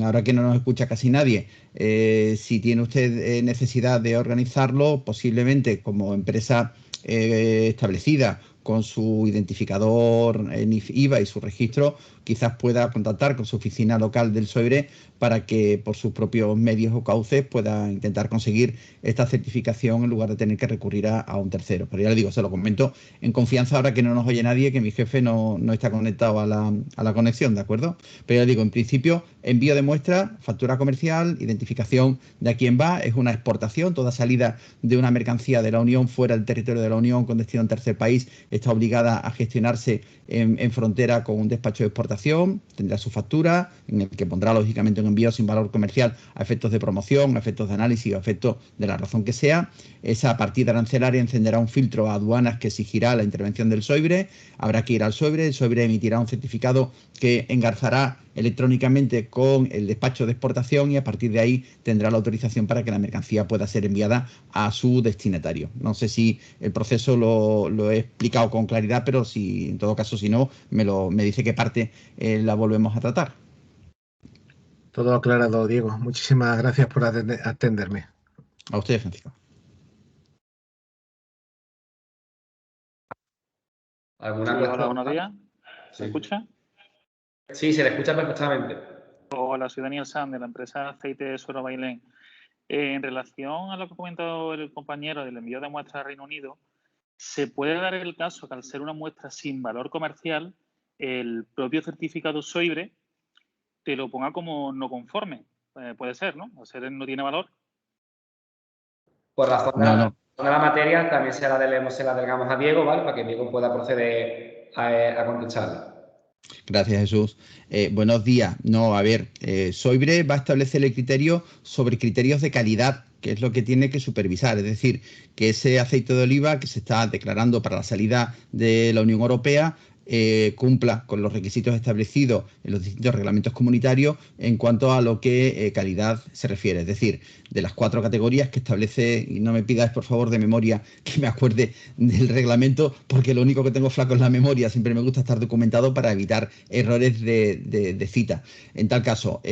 ahora que no nos escucha casi nadie, si tiene usted necesidad de organizarlo, posiblemente como empresa establecida con su identificador NIF IVA y su registro, quizás pueda contactar con su oficina local del SOIBRE para que por sus propios medios o cauces pueda intentar conseguir esta certificación en lugar de tener que recurrir a un tercero. Pero ya le digo, se lo comento en confianza ahora que no nos oye nadie, que mi jefe no está conectado a la conexión, ¿de acuerdo? Pero ya digo, en principio, envío de muestra, factura comercial, identificación de a quién va, es una exportación, toda salida de una mercancía de la Unión fuera del territorio de la Unión con destino a un tercer país está obligada a gestionarse en frontera con un despacho de exportación, tendrá su factura, en el que pondrá lógicamente un envío sin valor comercial a efectos de promoción, a efectos de análisis o a efectos de la razón que sea. Esa partida arancelaria encenderá un filtro a aduanas que exigirá la intervención del SOIBRE, habrá que ir al SOIBRE, el SOIBRE emitirá un certificado que engarzará electrónicamente con el despacho de exportación y a partir de ahí tendrá la autorización para que la mercancía pueda ser enviada a su destinatario. No sé si el proceso lo he explicado con claridad, pero si en todo caso, si no, me dice qué parte la volvemos a tratar. Todo aclarado, Diego. Muchísimas gracias por atenderme. A usted, Francisco. ¿Alguna Sí, cuestión? hola, buenos días. Sí. ¿Se escucha? Sí, se le escucha perfectamente. Hola, soy Daniel Sanz, de la empresa Aceite Suero Bailén. En relación a lo que ha comentado el compañero del envío de muestras a Reino Unido, se puede dar el caso que al ser una muestra sin valor comercial, el propio certificado SOIBRE te lo ponga como no conforme. Puede ser, ¿no? O sea, no tiene valor. Por razón de la materia, también se la delegamos a Diego, ¿vale? Para que Diego pueda proceder a contestarle. Gracias, Jesús. Buenos días. No, a ver, SOIBRE va a establecer el criterio sobre criterios de calidad, que es lo que tiene que supervisar. Es decir, que ese aceite de oliva que se está declarando para la salida de la Unión Europea cumpla con los requisitos establecidos en los distintos reglamentos comunitarios en cuanto a lo que calidad se refiere. Es decir, de las 4 categorías que establece, y no me pidáis por favor de memoria que me acuerde del reglamento, porque lo único que tengo flaco es la memoria, siempre me gusta estar documentado para evitar errores de cita. En tal caso,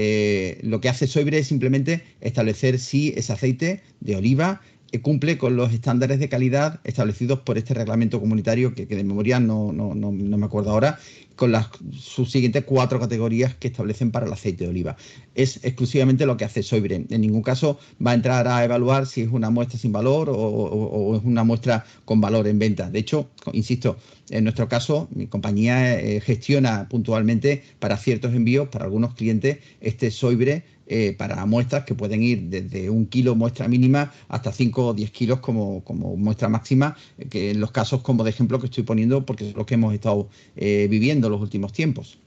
lo que hace SOIBRE es simplemente establecer si ese aceite de oliva cumple con los estándares de calidad establecidos por este reglamento comunitario que de memoria no me acuerdo ahora, con sus siguientes 4 categorías que establecen para el aceite de oliva. Es exclusivamente lo que hace SOIBRE. En ningún caso va a entrar a evaluar si es una muestra sin valor o es una muestra con valor en venta. De hecho, insisto, en nuestro caso, mi compañía gestiona puntualmente para ciertos envíos, para algunos clientes, este SOIBRE para muestras que pueden ir desde 1 kilo muestra mínima hasta 5 o 10 kilos como muestra máxima, que en los casos como de ejemplo que estoy poniendo, porque es lo que hemos estado viviendo en los últimos tiempos.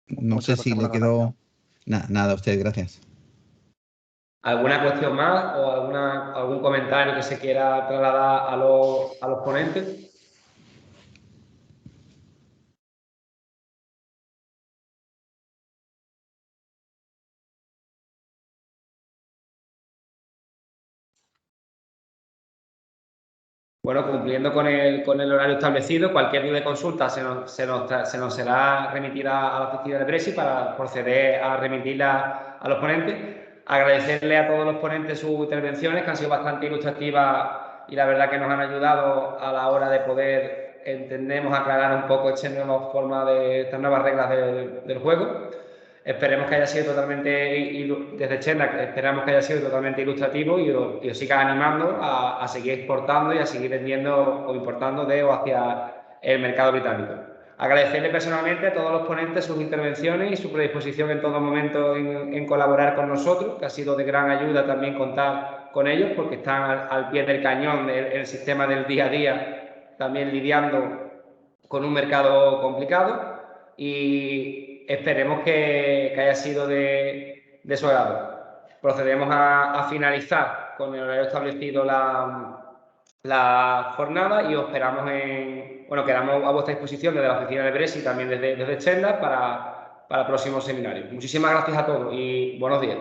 No sé si le quedó... Nada, a usted, gracias. ¿Alguna cuestión más o algún comentario que se quiera trasladar a los ponentes? Bueno, cumpliendo con el horario establecido, cualquier duda de consulta se nos será remitida a la oficina de Brexit para proceder a remitirla a los ponentes. Agradecerle a todos los ponentes sus intervenciones, que han sido bastante ilustrativas y la verdad que nos han ayudado a la hora de poder, entendemos, aclarar un poco estas nuevas reglas del juego. Esperemos que haya sido totalmente, desde Chenda, esperamos que haya sido totalmente ilustrativo y os siga animando a seguir exportando y a seguir vendiendo o importando de o hacia el mercado británico. Agradecerle personalmente a todos los ponentes sus intervenciones y su predisposición en todo momento en colaborar con nosotros, que ha sido de gran ayuda también contar con ellos, porque están al pie del cañón del sistema del día a día, también lidiando con un mercado complicado. Y esperemos que haya sido de su agrado. Procedemos a finalizar con el horario establecido la jornada y os esperamos quedamos a vuestra disposición desde la oficina de Brexit, también desde Stendhal para próximos seminarios. Muchísimas gracias a todos y buenos días.